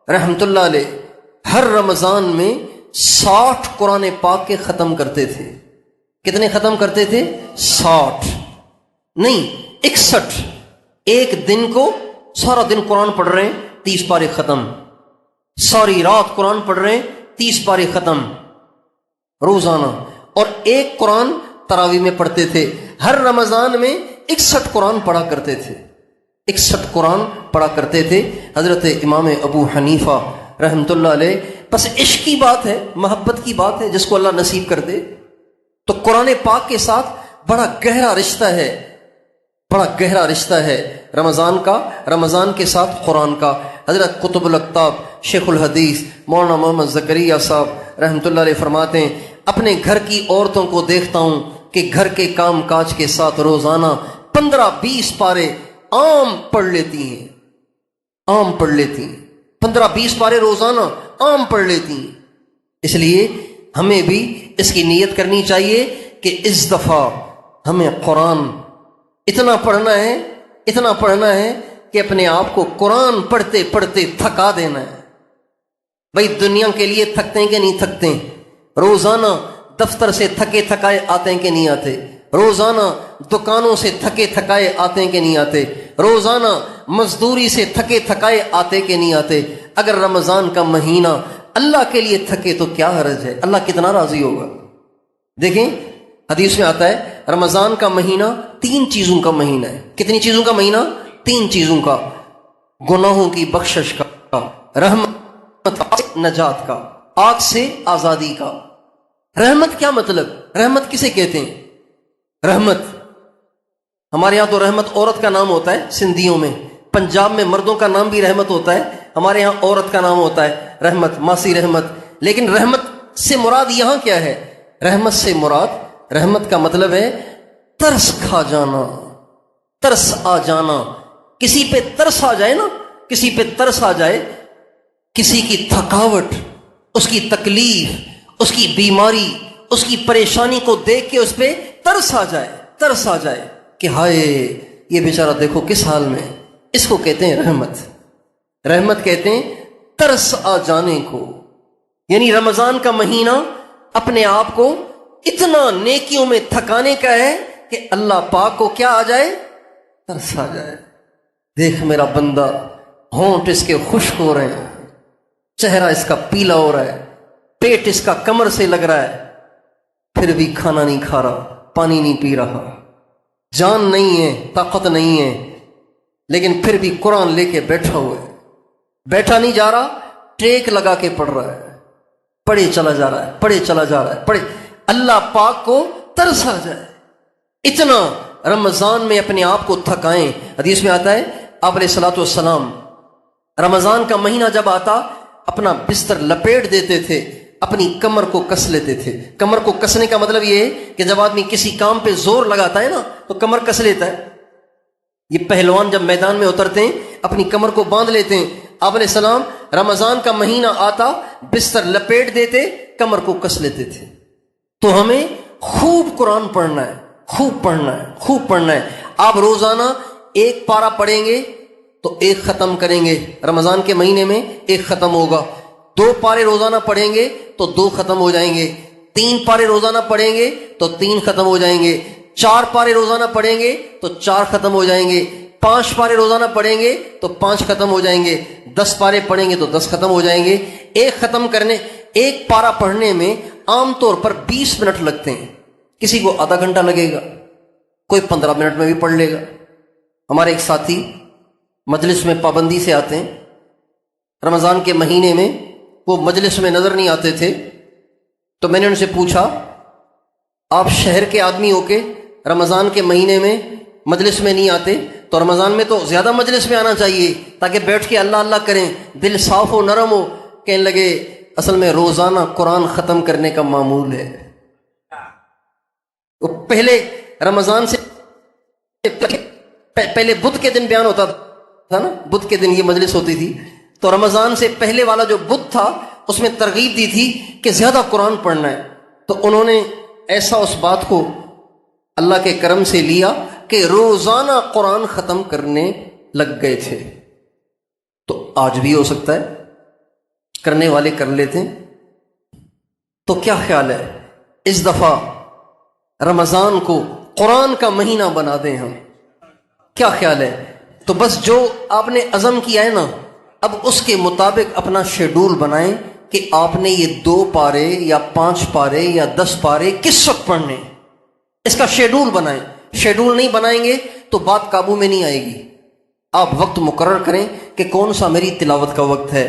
رحمۃ اللہ علیہ ہر رمضان میں 60 قرآن پاک کے ختم کرتے تھے۔ کتنے ختم کرتے تھے؟ 60 نہیں، 61۔ ایک دن کو سارا دن قرآن پڑھ رہے ہیں، 30 پارے ختم، ساری رات قرآن پڑھ رہے ہیں، 30 پارے ختم روزانہ۔ اور ایک قرآن تراویح میں پڑھتے تھے۔ ہر رمضان میں 61 قرآن پڑھا کرتے تھے، 61 قرآن پڑھا کرتے تھے حضرت امام ابو حنیفہ رحمۃ اللہ علیہ۔ بس عشق کی بات ہے، محبت کی بات ہے، جس کو اللہ نصیب کر دے۔ تو قرآن پاک کے ساتھ بڑا گہرا رشتہ ہے، بڑا گہرا رشتہ ہے رمضان کا، رمضان کے ساتھ قرآن کا۔ حضرت قطب الاقطاب شیخ الحدیث مولانا محمد زکریا صاحب رحمۃ اللہ علیہ فرماتے ہیں، اپنے گھر کی عورتوں کو دیکھتا ہوں کہ گھر کے کام کاج کے ساتھ روزانہ 15-20 پارے عام پڑھ لیتی ہیں، عام پڑھ لیتی ہیں، 15-20 پارے روزانہ عام پڑھ لیتی ہیں۔ اس لیے ہمیں بھی اس کی نیت کرنی چاہیے کہ اس دفعہ ہمیں قرآن اتنا پڑھنا ہے، اتنا پڑھنا ہے کہ اپنے آپ کو قرآن پڑھتے پڑھتے تھکا دینا ہے۔ بھائی دنیا کے لیے تھکتے ہیں کہ نہیں تھکتے؟ روزانہ دفتر سے تھکے تھکائے آتے ہیں کہ نہیں آتے؟ روزانہ دکانوں سے تھکے تھکائے آتے ہیں کہ نہیں آتے؟ روزانہ مزدوری سے تھکے تھکائے آتے کہ نہیں آتے؟ اگر رمضان کا مہینہ اللہ کے لیے تھکے تو کیا حرج ہے، اللہ کتنا راضی ہوگا۔ دیکھیں حدیث میں آتا ہے رمضان کا مہینہ 3 چیزوں کا مہینہ ہے۔ کتنی چیزوں کا مہینہ؟ 3 چیزوں کا، گناہوں کی بخشش کا، رحمت نجات کا، آگ سے آزادی کا۔ رحمت کیا مطلب؟ رحمت کسے کہتے ہیں؟ رحمت ہمارے یہاں تو رحمت عورت کا نام ہوتا ہے، سندھیوں میں، پنجاب میں مردوں کا نام بھی رحمت ہوتا ہے، ہمارے یہاں عورت کا نام ہوتا ہے رحمت، ماسی رحمت، لیکن رحمت سے مراد یہاں کیا ہے؟ رحمت سے مراد، رحمت کا مطلب ہے ترس کھا جانا، ترس آ جانا. کسی پہ ترس آ جائے نا، کسی پہ ترس آ جائے، کسی کی تھکاوٹ، اس کی تکلیف، اس کی بیماری، اس کی پریشانی کو دیکھ کے اس پہ ترس آ جائے، ترس آ جائے کہ ہائے یہ بیچارہ دیکھو کس حال میں، اس کو کہتے ہیں رحمت. رحمت کہتے ہیں ترس آ جانے کو. یعنی رمضان کا مہینہ اپنے آپ کو اتنا نیکیوں میں تھکانے کا ہے کہ اللہ پاک کو کیا آ جائے؟ ترس آ جائے. دیکھ میرا بندہ، ہونٹ اس کے خشک ہو رہے ہیں، چہرہ اس کا پیلا ہو رہا ہے، پیٹ اس کا کمر سے لگ رہا ہے، پھر بھی کھانا نہیں کھا رہا، پانی نہیں پی رہا، جان نہیں ہے، طاقت نہیں ہے، لیکن پھر بھی قرآن لے کے بیٹھا ہوا ہے. بیٹھا نہیں جا رہا، ٹیک لگا کے پڑھ رہا ہے، پڑھے چلا جا رہا ہے، پڑھے چلا جا رہا ہے، پڑھے. اللہ پاک کو ترس آ جائے. اتنا رمضان میں اپنے آپ کو تھکائیں. حدیث میں آتا ہے آپ علیہ الصلوۃ والسلام رمضان کا مہینہ جب آتا اپنا بستر لپیٹ دیتے تھے، اپنی کمر کو کس لیتے تھے. کمر کو کسنے کا مطلب یہ ہے کہ جب آدمی کسی کام پہ زور لگاتا ہے نا تو کمر کس لیتا ہے. یہ پہلوان جب میدان میں اترتے ہیں اپنی کمر کو باندھ لیتے ہیں. آپ علیہ السلام رمضان کا مہینہ آتا بستر لپیٹ دیتے، کمر کو کس لیتے تھے. تو ہمیں خوب قرآن پڑھنا ہے، خوب پڑھنا ہے، خوب پڑھنا ہے. آپ روزانہ ایک پارہ پڑھیں گے تو ایک ختم کریں گے، رمضان کے مہینے میں ایک ختم ہوگا. 2 پارے روزانہ پڑھیں گے تو 2 ختم ہو جائیں گے. 3 پارے روزانہ پڑھیں گے تو 3 ختم ہو جائیں گے. 4 پارے روزانہ پڑھیں گے تو 4 ختم ہو جائیں گے. 5 پارے روزانہ پڑھیں گے تو 5 ختم ہو جائیں گے. 10 پارے پڑھیں گے تو 10 ختم ہو جائیں گے. ایک پارہ پڑھنے میں عام طور پر 20 منٹ لگتے ہیں. کسی کو آدھا گھنٹہ لگے گا، کوئی 15 منٹ میں بھی پڑھ لے گا. ہمارے ایک ساتھی مجلس میں پابندی سے آتے ہیں، رمضان کے مہینے میں وہ مجلس میں نظر نہیں آتے تھے. تو میں نے ان سے پوچھا آپ شہر کے آدمی ہو کے رمضان کے مہینے میں مجلس میں نہیں آتے، تو رمضان میں تو زیادہ مجلس میں آنا چاہیے تاکہ بیٹھ کے اللہ اللہ کریں، دل صاف ہو، نرم ہو. کہنے لگے اصل میں روزانہ قرآن ختم کرنے کا معمول ہے. وہ پہلے رمضان سے پہلے بدھ کے دن بیان ہوتا تھا نا، بدھ کے دن یہ مجلس ہوتی تھی، تو رمضان سے پہلے والا جو بدھ تھا اس میں ترغیب دی تھی کہ زیادہ قرآن پڑھنا ہے. تو انہوں نے ایسا اس بات کو اللہ کے کرم سے لیا کہ روزانہ قرآن ختم کرنے لگ گئے تھے. تو آج بھی ہو سکتا ہے، کرنے والے کر لیتے ہیں. تو کیا خیال ہے اس دفعہ رمضان کو قرآن کا مہینہ بنا دیں ہم؟ کیا خیال ہے؟ تو بس جو آپ نے عزم کیا ہے نا، اب اس کے مطابق اپنا شیڈول بنائیں کہ آپ نے یہ 2 پارے یا 5 پارے یا 10 پارے کس وقت پڑھنے، اس کا شیڈول بنائیں. شیڈول نہیں بنائیں گے تو بات قابو میں نہیں آئے گی. آپ وقت مقرر کریں کہ کون سا میری تلاوت کا وقت ہے.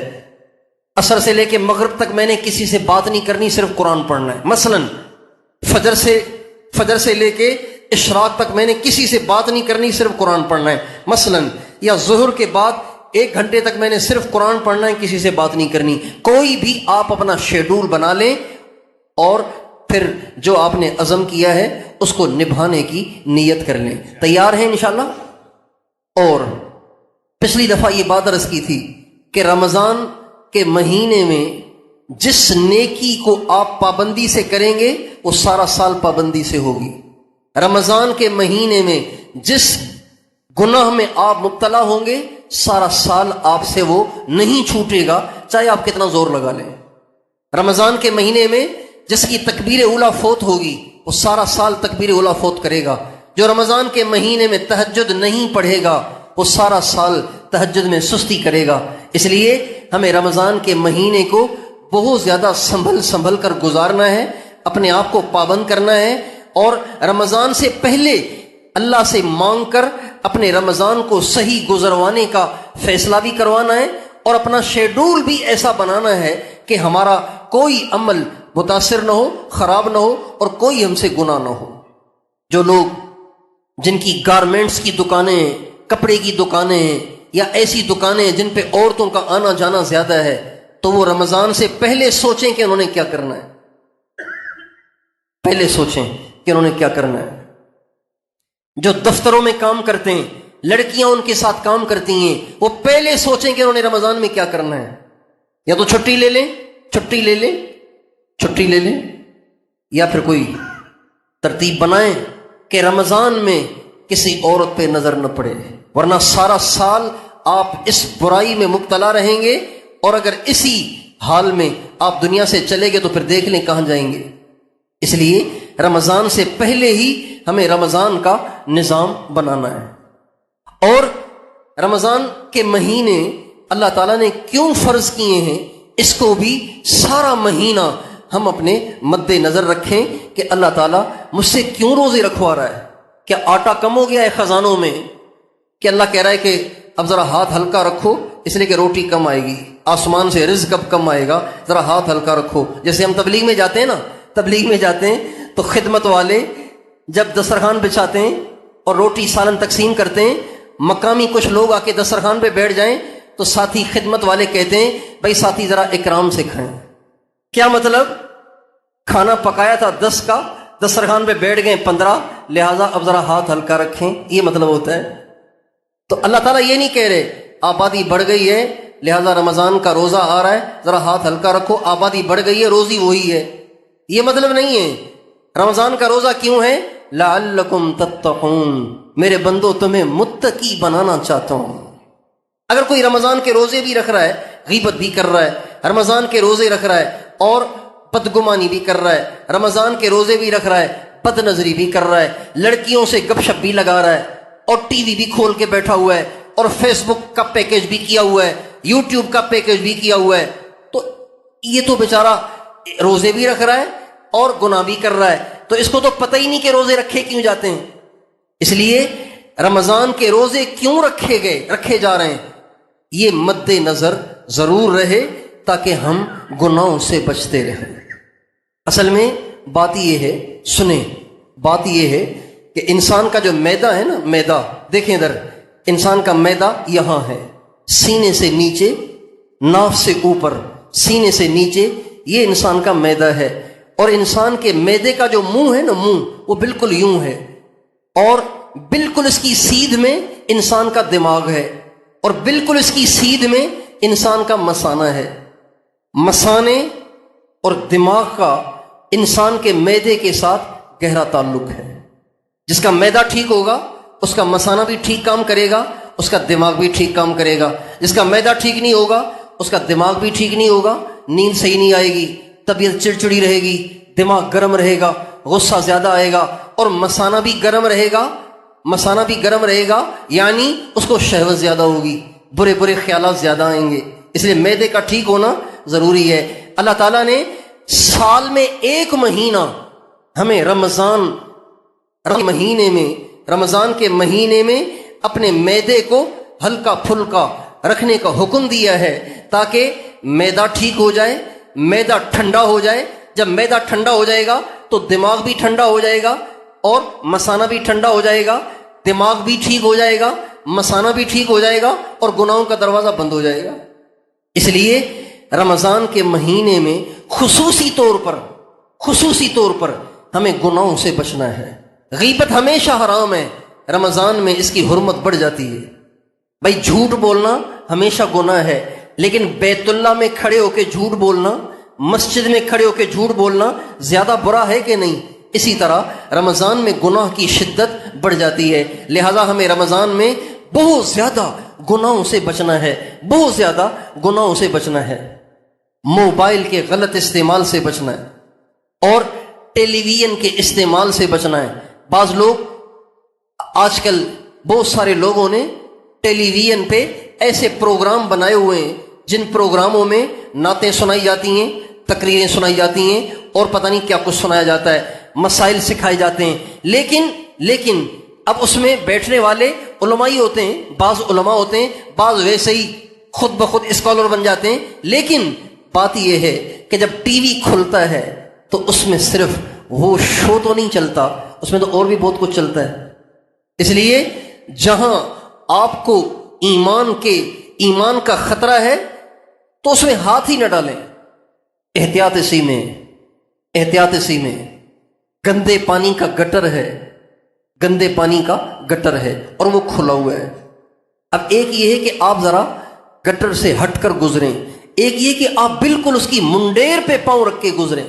عصر سے لے کے مغرب تک میں نے کسی سے بات نہیں کرنی، صرف قرآن پڑھنا ہے. مثلا فجر سے لے کے اشراق تک میں نے کسی سے بات نہیں کرنی، صرف قرآن پڑھنا ہے مثلا. یا ظہر کے بعد 1 گھنٹے تک میں نے صرف قرآن پڑھنا ہے، کسی سے بات نہیں کرنی. کوئی بھی آپ اپنا شیڈول بنا لیں اور پھر جو آپ نے عزم کیا ہے اس کو نبھانے کی نیت کر لیں. تیار ہیں انشاءاللہ؟ اور پچھلی دفعہ یہ بات عرض کی تھی کہ رمضان کے مہینے میں جس نیکی کو آپ پابندی سے کریں گے وہ سارا سال پابندی سے ہوگی. رمضان کے مہینے میں جس گناہ میں آپ مبتلا ہوں گے سارا سال آپ سے وہ نہیں چھوٹے گا، چاہے آپ کتنا زور لگا لیں. رمضان کے مہینے میں جس کی تکبیر اولیٰ فوت ہوگی وہ سارا سال تکبیر اولیٰ فوت کرے گا. جو رمضان کے مہینے میں تہجد نہیں پڑھے گا وہ سارا سال تہجد میں سستی کرے گا. اس لیے ہمیں رمضان کے مہینے کو بہت زیادہ سنبھل کر گزارنا ہے، اپنے آپ کو پابند کرنا ہے، اور رمضان سے پہلے اللہ سے مانگ کر اپنے رمضان کو صحیح گزروانے کا فیصلہ بھی کروانا ہے، اور اپنا شیڈول بھی ایسا بنانا ہے کہ ہمارا کوئی عمل متاثر نہ ہو، خراب نہ ہو، اور کوئی ہم سے گناہ نہ ہو. جو لوگ جن کی گارمنٹس کی دکانیں ہیں، کپڑے کی دکانیں ہیں، یا ایسی دکانیں جن پہ عورتوں کا آنا جانا زیادہ ہے، تو وہ رمضان سے پہلے سوچیں کہ انہوں نے کیا کرنا ہے، پہلے سوچیں کہ انہوں نے کیا کرنا ہے۔ جو دفتروں میں کام کرتے ہیں، لڑکیاں ان کے ساتھ کام کرتی ہیں، وہ پہلے سوچیں کہ انہوں نے رمضان میں کیا کرنا ہے۔ یا تو چھٹی لے لیں، چھٹی لے لیں، یا پھر کوئی ترتیب بنائیں کہ رمضان میں کسی عورت پہ نظر نہ پڑے، ورنہ سارا سال آپ اس برائی میں مبتلا رہیں گے، اور اگر اسی حال میں آپ دنیا سے چلے گئے تو پھر دیکھ لیں کہاں جائیں گے۔ اس لیے رمضان سے پہلے ہی ہمیں رمضان کا نظام بنانا ہے۔ اور رمضان کے مہینے اللہ تعالیٰ نے کیوں فرض کیے ہیں، اس کو بھی سارا مہینہ ہم اپنے مد نظر رکھیں کہ اللہ تعالیٰ مجھ سے کیوں روزے رکھوا رہا ہے۔ کیا آٹا کم ہو گیا ہے خزانوں میں کہ اللہ کہہ رہا ہے کہ اب ذرا ہاتھ ہلکا رکھو، اس لیے کہ روٹی کم آئے گی، آسمان سے رزق اب کم آئے گا، ذرا ہاتھ ہلکا رکھو۔ جیسے ہم تبلیغ میں جاتے ہیں نا، تبلیغ میں جاتے ہیں تو خدمت والے جب دسترخوان بچھاتے ہیں اور روٹی سالن تقسیم کرتے ہیں، مقامی کچھ لوگ آ کے دسترخوان پہ بیٹھ جائیں تو ساتھی خدمت والے کہتے ہیں بھائی ساتھی ذرا اکرام سے کھائیں۔ کیا مطلب؟ کھانا پکایا تھا 10 کا، دسترخوان پہ بیٹھ گئے 15، لہٰذا اب ذرا ہاتھ ہلکا رکھیں، یہ مطلب ہوتا ہے۔ تو اللہ تعالیٰ یہ نہیں کہہ رہے آبادی بڑھ گئی ہے لہٰذا رمضان کا روزہ آ رہا ہے ذرا ہاتھ ہلکا رکھو، آبادی بڑھ گئی ہے روزی وہی ہے، یہ مطلب نہیں ہے۔ رمضان کا روزہ کیوں ہے؟ لعلکم تتقون، میرے بندو تمہیں متقی بنانا چاہتا ہوں۔ اگر کوئی رمضان کے روزے بھی رکھ رہا ہے، غیبت بھی کر رہا ہے، رمضان کے روزے رکھ رہا ہے اور بدگمانی بھی کر رہا ہے، رمضان کے روزے بھی رکھ رہا ہے، بد نظری بھی کر رہا ہے، لڑکیوں سے گپ شپ بھی لگا رہا ہے، اور ٹی وی بھی کھول کے بیٹھا ہوا ہے، اور فیس بک کا پیکج بھی کیا ہوا ہے، یوٹیوب کا پیکج بھی کیا ہوا ہے، تو یہ تو بیچارہ روزے بھی رکھ رہا ہے اور گناہ بھی کر رہا ہے، تو اس کو تو پتہ ہی نہیں کہ روزے رکھے کیوں جاتے ہیں۔ اس لیے رمضان کے روزے کیوں رکھے جا رہے ہیں، یہ مد نظر ضرور رہے تاکہ ہم گناہوں سے بچتے رہیں۔ اصل میں بات یہ ہے، سنیں، بات یہ ہے کہ انسان کا جو معدہ ہے نا، معدہ دیکھیں ادھر، انسان کا معدہ یہاں ہے، سینے سے نیچے، ناف سے اوپر، سینے سے نیچے، یہ انسان کا معدہ ہے۔ اور انسان کے معدے کا جو منہ ہے نا، منہ وہ بالکل یوں ہے، اور بالکل اس کی سیدھ میں انسان کا دماغ ہے، اور بالکل اس کی سیدھ میں انسان کا مثانہ ہے۔ مثانے اور دماغ کا انسان کے معدے کے ساتھ گہرا تعلق ہے۔ جس کا معدہ ٹھیک ہوگا اس کا مثانہ بھی ٹھیک کام کرے گا، اس کا دماغ بھی ٹھیک کام کرے گا۔ جس کا معدہ ٹھیک نہیں ہوگا اس کا دماغ بھی ٹھیک نہیں ہوگا، نیند صحیح نہیں آئے گی، طبیعت چڑچڑی رہے گی، دماغ گرم رہے گا، غصہ زیادہ آئے گا، اور مثانہ بھی گرم رہے گا، مثانہ بھی گرم رہے گا، یعنی اس کو شہوت زیادہ ہوگی، برے برے خیالات زیادہ آئیں گے۔ اس لیے معدے کا ٹھیک ہونا ضروری ہے۔ اللہ تعالیٰ نے سال میں ایک مہینہ ہمیں رمضان کے مہینے میں اپنے معدے کو ہلکا پھلکا رکھنے کا حکم دیا ہے تاکہ معدہ ٹھیک ہو جائے، معدہ ٹھنڈا ہو جائے۔ جب معدہ ٹھنڈا ہو جائے گا تو دماغ بھی ٹھنڈا ہو جائے گا، اور مثانہ بھی ٹھنڈا ہو جائے گا، دماغ بھی ٹھیک ہو جائے گا، مثانہ بھی ٹھیک ہو جائے گا، اور گناہوں کا دروازہ بند ہو جائے گا۔ اس لیے رمضان کے مہینے میں خصوصی طور پر ہمیں گناہوں سے بچنا ہے۔ غیبت ہمیشہ حرام ہے، رمضان میں اس کی حرمت بڑھ جاتی ہے۔ بھائی جھوٹ بولنا ہمیشہ گناہ ہے، لیکن بیت اللہ میں کھڑے ہو کے جھوٹ بولنا، مسجد میں کھڑے ہو کے جھوٹ بولنا زیادہ برا ہے کہ نہیں؟ اسی طرح رمضان میں گناہ کی شدت بڑھ جاتی ہے، لہذا ہمیں رمضان میں بہت زیادہ گناہوں سے بچنا ہے، بہت زیادہ گناہوں سے بچنا ہے۔ موبائل کے غلط استعمال سے بچنا ہے، اور ٹیلی ویژن کے استعمال سے بچنا ہے۔ بعض لوگ آج کل، بہت سارے لوگوں نے ٹیلی ویژن پہ ایسے پروگرام بنائے ہوئے ہیں جن پروگراموں میں نعتیں سنائی جاتی ہیں، تقریریں سنائی جاتی ہیں، اور پتہ نہیں کیا کچھ سنایا جاتا ہے، مسائل سکھائے جاتے ہیں، لیکن اب اس میں بیٹھنے والے علماء ہی ہوتے ہیں، بعض علماء ہوتے ہیں، بعض ویسے ہی خود بخود اسکالر بن جاتے ہیں۔ لیکن بات یہ ہے کہ جب ٹی وی کھلتا ہے تو اس میں صرف وہ شو تو نہیں چلتا، اس میں تو اور بھی بہت کچھ چلتا ہے۔ اس لیے جہاں آپ کو ایمان کا خطرہ ہے تو اس میں ہاتھ ہی نہ ڈالیں۔ احتیاط اسی میں گندے پانی کا گٹر ہے اور وہ کھلا ہوا ہے۔ اب ایک یہ ہے کہ آپ ذرا گٹر سے ہٹ کر گزریں، ایک یہ کہ آپ بالکل اس کی منڈیر پہ پاؤں رکھ کے گزریں۔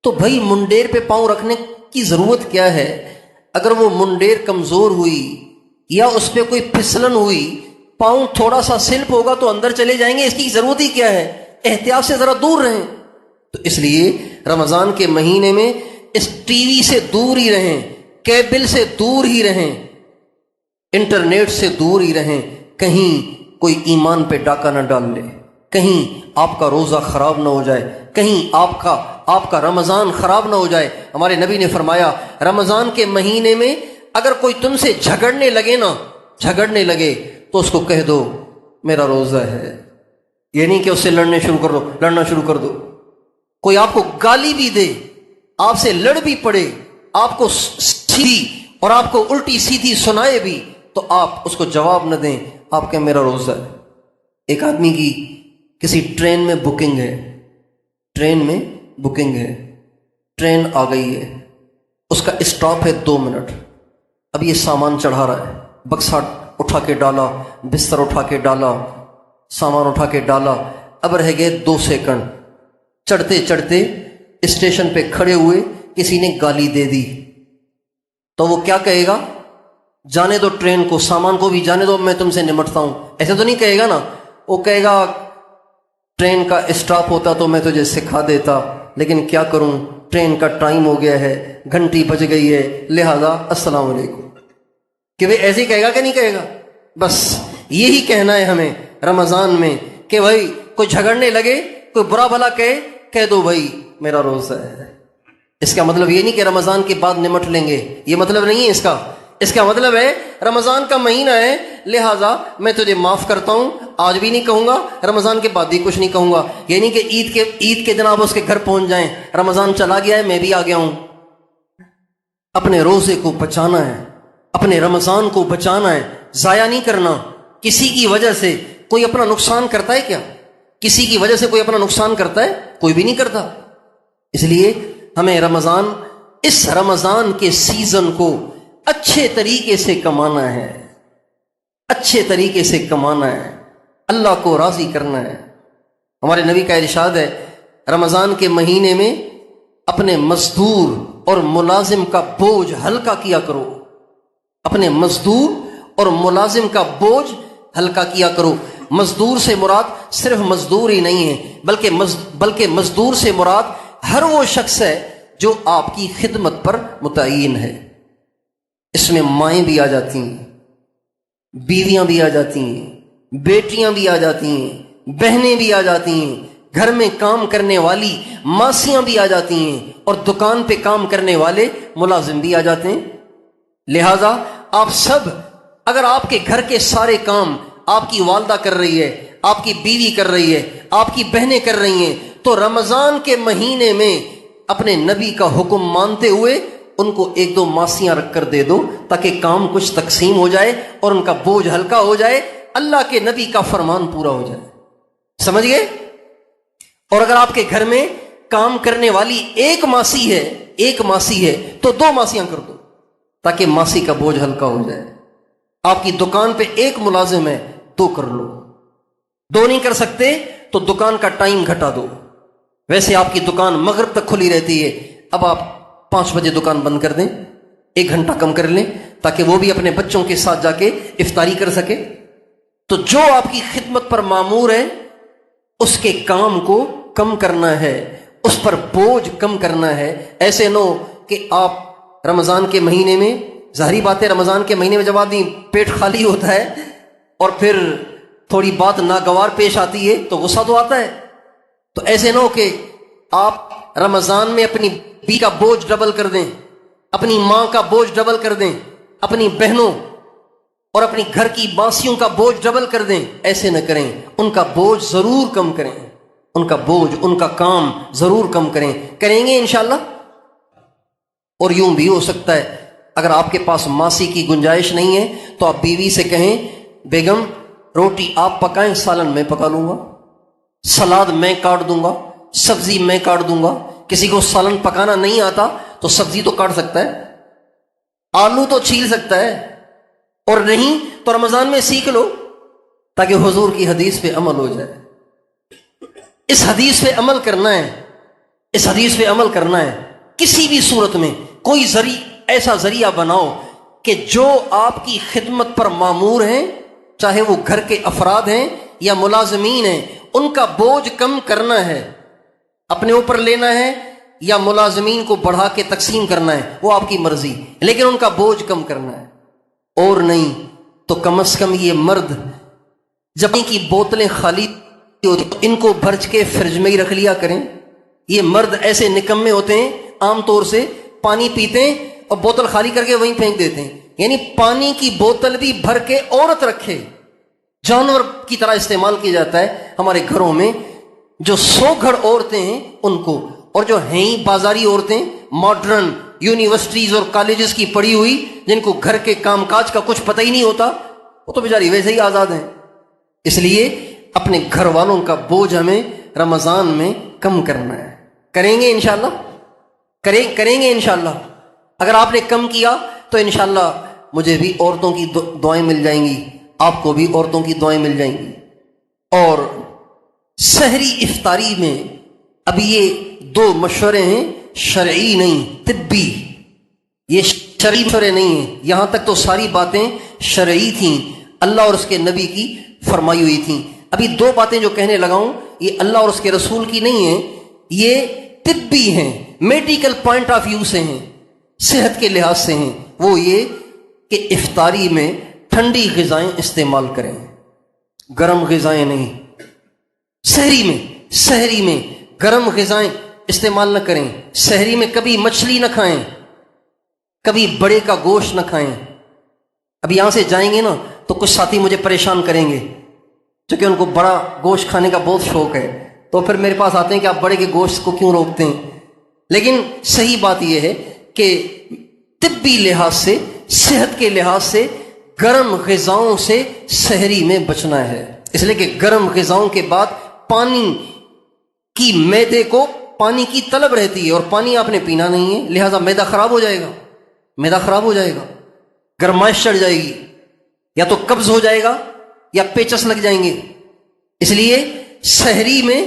تو بھائی منڈیر پہ پاؤں رکھنے کی ضرورت کیا ہے؟ اگر وہ منڈیر کمزور ہوئی یا اس پہ کوئی پھسلن ہوئی، پاؤں تھوڑا سا سلپ ہوگا تو اندر چلے جائیں گے، اس کی ضرورت ہی کیا ہے؟ احتیاط سے ذرا دور رہیں۔ تو اس لیے رمضان کے مہینے میں اس ٹی وی سے دور ہی رہیں، کیبل سے دور ہی رہیں، انٹرنیٹ سے دور ہی رہیں، کہیں کوئی ایمان پہ ڈاکہ نہ ڈال لے، کہیں آپ کا روزہ خراب نہ ہو جائے، کہیں آپ کا رمضان خراب نہ ہو جائے۔ ہمارے نبی نے فرمایا رمضان کے مہینے میں اگر کوئی تم سے جھگڑنے لگے تو اس کو کہہ دو میرا روزہ ہے، یہ نہیں کہ اس سے لڑنا شروع کر دو۔ کوئی آپ کو گالی بھی دے، آپ سے لڑ بھی پڑے، آپ کو سیدھی اور آپ کو الٹی سیدھی سنائے بھی، تو آپ اس کو جواب نہ دیں، آپ کہ میرا روزہ ہے۔ ایک آدمی کی کسی ٹرین میں بکنگ ہے، ٹرین آ گئی ہے، اس کا اسٹاپ ہے 2 منٹ، اب یہ سامان چڑھا رہا ہے، بکسا اٹھا کے ڈالا، بستر اٹھا کے ڈالا، سامان اٹھا کے ڈالا، اب رہ گئے 2 سیکنڈ۔ چڑھتے اسٹیشن پہ کھڑے ہوئے کسی نے گالی دے دی تو وہ کیا کہے گا؟ جانے دو ٹرین کو، سامان کو بھی جانے دو، میں تم سے نمٹتا ہوں، ایسے تو نہیں کہے گا نا۔ وہ کہے گا ٹرین کا اسٹاپ ہوتا تو میں تجھے سکھا دیتا، لیکن کیا کروں، ٹرین کا ٹائم ہو گیا ہے، گھنٹی بج گئی ہے، لہذا السلام علیکم۔ کہ وہ ایسے ہی کہے گا کہ نہیں کہے گا؟ بس یہی کہنا ہے ہمیں رمضان میں کہ بھائی کوئی جھگڑنے لگے، کوئی برا بھلا کہہ دو بھائی میرا روزہ ہے۔ اس کا مطلب یہ نہیں کہ رمضان کے بعد نمٹ لیں گے، یہ مطلب نہیں ہے اس کا مطلب ہے رمضان کا مہینہ ہے، لہٰذا میں تجھے معاف کرتا ہوں، آج بھی نہیں کہوں گا، رمضان کے بعد بھی کچھ نہیں کہوں گا۔ یہ نہیں کہ عید کے جناب اس کے گھر پہنچ جائیں، رمضان چلا گیا ہے میں بھی آ گیا ہوں۔ اپنے روزے کو بچانا ہے، اپنے رمضان کو بچانا ہے، ضائع نہیں کرنا۔ کسی کی وجہ سے کوئی اپنا نقصان کرتا ہے کیا؟ کسی کی وجہ سے کوئی اپنا نقصان کرتا ہے؟ کوئی بھی نہیں کرتا۔ اس لیے ہمیں اس رمضان کے سیزن کو اچھے طریقے سے کمانا ہے، اللہ کو راضی کرنا ہے۔ ہمارے نبی کا ارشاد ہے رمضان کے مہینے میں اپنے مزدور اور ملازم کا بوجھ ہلکا کیا کرو، اپنے مزدور اور ملازم کا بوجھ ہلکا کیا کرو۔ مزدور سے مراد صرف مزدور ہی نہیں ہے، بلکہ مزدور سے مراد ہر وہ شخص ہے جو آپ کی خدمت پر متعین ہے۔ اس میں مائیں بھی آ جاتی ہیں، بیویاں بھی آ جاتی ہیں، بیٹیاں بھی آ جاتی ہیں، بہنیں بھی آ جاتی ہیں، گھر میں کام کرنے والی ماسیاں بھی آ جاتی ہیں، اور دکان پہ کام کرنے والے ملازم بھی آ جاتے ہیں۔ لہذا آپ سب، اگر آپ کے گھر کے سارے کام آپ کی والدہ کر رہی ہے، آپ کی بیوی کر رہی ہے، آپ کی بہنیں کر رہی ہیں، تو رمضان کے مہینے میں اپنے نبی کا حکم مانتے ہوئے ان کو 1-2 ماسیاں رکھ کر دے دو، تاکہ کام کچھ تقسیم ہو جائے اور ان کا بوجھ ہلکا ہو جائے، اللہ کے نبی کا فرمان پورا ہو جائے۔ سمجھ گئے؟ اور اگر آپ کے گھر میں کام کرنے والی ایک ماسی ہے تو 2 ماسیاں کر دو، تاکہ ماسی کا بوجھ ہلکا ہو جائے۔ آپ کی دکان پہ 1 ملازم ہے، 2 کر لو، 2 نہیں کر سکتے تو دکان کا ٹائم گھٹا دو۔ ویسے آپ کی دکان مغرب تک کھلی رہتی ہے، اب آپ 5 بجے دکان بند کر دیں، 1 گھنٹہ کم کر لیں، تاکہ وہ بھی اپنے بچوں کے ساتھ جا کے افطاری کر سکے۔ تو جو آپ کی خدمت پر مامور ہے اس کے کام کو کم کرنا ہے، اس پر بوجھ کم کرنا ہے۔ ایسے نہ ہو کہ آپ رمضان کے مہینے میں، ظاہری بات ہے رمضان کے مہینے میں جب آدمی پیٹ خالی ہوتا ہے اور پھر تھوڑی بات ناگوار پیش آتی ہے تو غصہ تو آتا ہے، تو ایسے نہ ہو کہ آپ رمضان میں اپنی بیوی کا بوجھ ڈبل کر دیں، اپنی ماں کا بوجھ ڈبل کر دیں، اپنی بہنوں اور اپنی گھر کی بانسیوں کا بوجھ ڈبل کر دیں۔ ایسے نہ کریں، ان کا بوجھ ضرور کم کریں، ان کا بوجھ، ان کا کام ضرور کم کریں گے انشاءاللہ۔ اور یوں بھی ہو سکتا ہے اگر آپ کے پاس ماسی کی گنجائش نہیں ہے تو آپ بیوی سے کہیں بیگم روٹی آپ پکائیں، سالن میں پکا لوں گا، سلاد میں کاٹ دوں گا، سبزی میں کاٹ دوں گا۔ کسی کو سالن پکانا نہیں آتا تو سبزی تو کاٹ سکتا ہے، آلو تو چھیل سکتا ہے، اور نہیں تو رمضان میں سیکھ لو تاکہ حضور کی حدیث پہ عمل ہو جائے۔ اس حدیث پہ عمل کرنا ہے، اس حدیث پہ عمل کرنا ہے۔ کسی بھی صورت میں کوئی ایسا ذریعہ بناؤ کہ جو آپ کی خدمت پر مامور ہیں، چاہے وہ گھر کے افراد ہیں یا ملازمین ہیں، ان کا بوجھ کم کرنا ہے، اپنے اوپر لینا ہے یا ملازمین کو بڑھا کے تقسیم کرنا ہے، وہ آپ کی مرضی، لیکن ان کا بوجھ کم کرنا ہے۔ اور نہیں تو کم از کم یہ مرد جب ان کی بوتلیں خالی ہوتی تو ان کو بھرج کے فرج میں ہی رکھ لیا کریں۔ یہ مرد ایسے نکمے ہوتے ہیں، عام طور سے پانی پیتے ہیں اور بوتل خالی کر کے وہیں پھینک دیتے ہیں، یعنی پانی کی بوتل بھی بھر کے عورت رکھے، جانور کی طرح استعمال کیا جاتا ہے ہمارے گھروں میں۔ جو 100 گھر عورتیں ہیں ان کو، اور جو ہیں ہی بازاری عورتیں، ماڈرن یونیورسٹیز اور کالجز کی پڑھی ہوئی، جن کو گھر کے کام کاج کا کچھ پتہ ہی نہیں ہوتا، وہ تو بیچاری ویسے ہی آزاد ہیں۔ اس لیے اپنے گھر والوں کا بوجھ ہمیں رمضان میں کم کرنا ہے۔ کریں گے انشاءاللہ، کریں گے انشاءاللہ۔ اگر آپ نے کم کیا تو انشاءاللہ مجھے بھی عورتوں کی دعائیں مل جائیں گی، آپ کو بھی عورتوں کی دعائیں مل جائیں گی۔ اور سحری افطاری میں ابھی یہ 2 مشورے ہیں، شرعی نہیں طبی، یہ شرعی مشورے نہیں ہیں، یہاں تک تو ساری باتیں شرعی تھیں، اللہ اور اس کے نبی کی فرمائی ہوئی تھیں۔ ابھی 2 باتیں جو کہنے لگاؤں یہ اللہ اور اس کے رسول کی نہیں ہیں، یہ طبی ہیں، میڈیکل پوائنٹ آف ویو سے ہیں، صحت کے لحاظ سے ہیں۔ وہ یہ کہ افطاری میں ٹھنڈی غذائیں استعمال کریں، گرم غذائیں نہیں۔ سحری میں گرم غذائیں استعمال نہ کریں۔ سحری میں کبھی مچھلی نہ کھائیں، کبھی بڑے کا گوشت نہ کھائیں۔ اب یہاں سے جائیں گے نا تو کچھ ساتھی مجھے پریشان کریں گے، چونکہ ان کو بڑا گوشت کھانے کا بہت شوق ہے، تو پھر میرے پاس آتے ہیں کہ آپ بڑے کے گوشت کو کیوں روکتے ہیں۔ لیکن صحیح بات یہ ہے کہ طبی لحاظ سے، صحت کے لحاظ سے گرم غذاؤں سے سحری میں بچنا ہے، اس لیے کہ گرم غذاؤں کے بعد پانی کی، معدے کو پانی کی طلب رہتی ہے، اور پانی آپ نے پینا نہیں ہے، لہذا معدہ خراب ہو جائے گا، گرمائش چڑھ جائے گی، یا تو قبض ہو جائے گا یا پیچس لگ جائیں گے۔ اس لیے سحری میں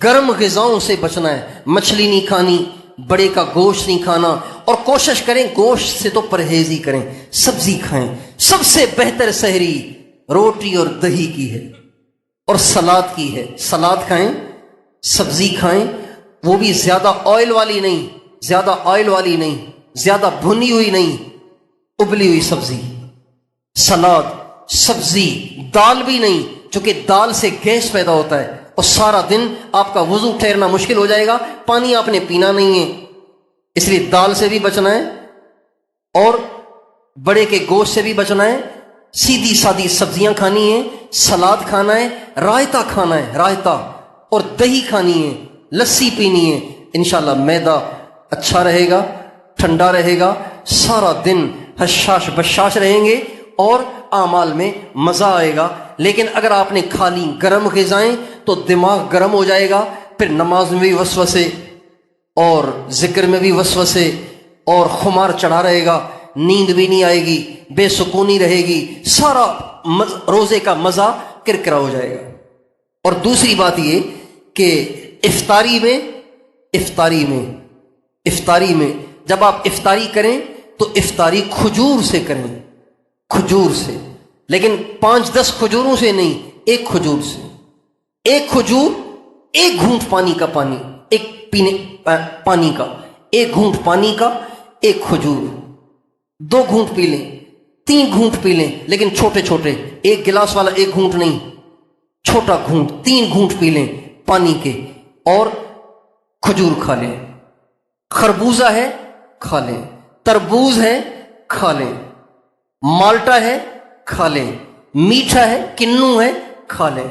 گرم غذاؤں سے بچنا ہے، مچھلی نہیں کھانی، بڑے کا گوشت نہیں کھانا، اور کوشش کریں گوشت سے تو پرہیز ہی کریں، سبزی کھائیں۔ سب سے بہتر سحری روٹی اور دہی کی ہے اور سلاد کی ہے، سلاد کھائیں، سبزی کھائیں، وہ بھی زیادہ آئل والی نہیں، زیادہ بھنی ہوئی نہیں، ابلی ہوئی سبزی، سلاد، سبزی، دال بھی نہیں، چونکہ دال سے گیس پیدا ہوتا ہے اور سارا دن آپ کا وضو ٹھہرنا مشکل ہو جائے گا، پانی آپ نے پینا نہیں ہے، اس لیے دال سے بھی بچنا ہے اور بڑے کے گوشت سے بھی بچنا ہے، سیدھی سادی سبزیاں کھانی ہیں، سلاد کھانا ہے، رائتا کھانا ہے، رائتا، اور دہی کھانی ہے، لسی پینی ہے۔ انشاءاللہ معدہ اچھا رہے گا، ٹھنڈا رہے گا، سارا دن حشاش بشاش رہیں گے اور اعمال میں مزہ آئے گا۔ لیکن اگر آپ نے کھا لی گرم غذائیں تو دماغ گرم ہو جائے گا، پھر نماز میں بھی وسوسے اور ذکر میں بھی وسوسے اور خمار چڑھا رہے گا، نیند بھی نہیں آئے گی، بے سکونی رہے گی، سارا روزے کا مزہ کرکرا ہو جائے گا۔ اور دوسری بات یہ کہ افطاری میں جب آپ افطاری کریں تو افطاری کھجور سے کریں، کھجور سے، لیکن 5-10 کھجوروں سے نہیں، ایک کھجور سے، ایک کھجور، ایک گھونٹ پانی کا، ایک پینے پانی کا، ایک گھونٹ پانی کا، ایک کھجور، 2 گھونٹ پی لیں، 3 گھونٹ پی لیں، لیکن چھوٹے چھوٹے، ایک گلاس والا ایک گھونٹ نہیں، چھوٹا گھونٹ، 3 گھونٹ پی لیں پانی کے، اور کھجور کھا لیں۔ خربوزہ ہے کھا لیں، تربوز ہے کھا لیں، مالٹا ہے کھا لیں، میٹھا ہے، کنو ہے کھا لیں،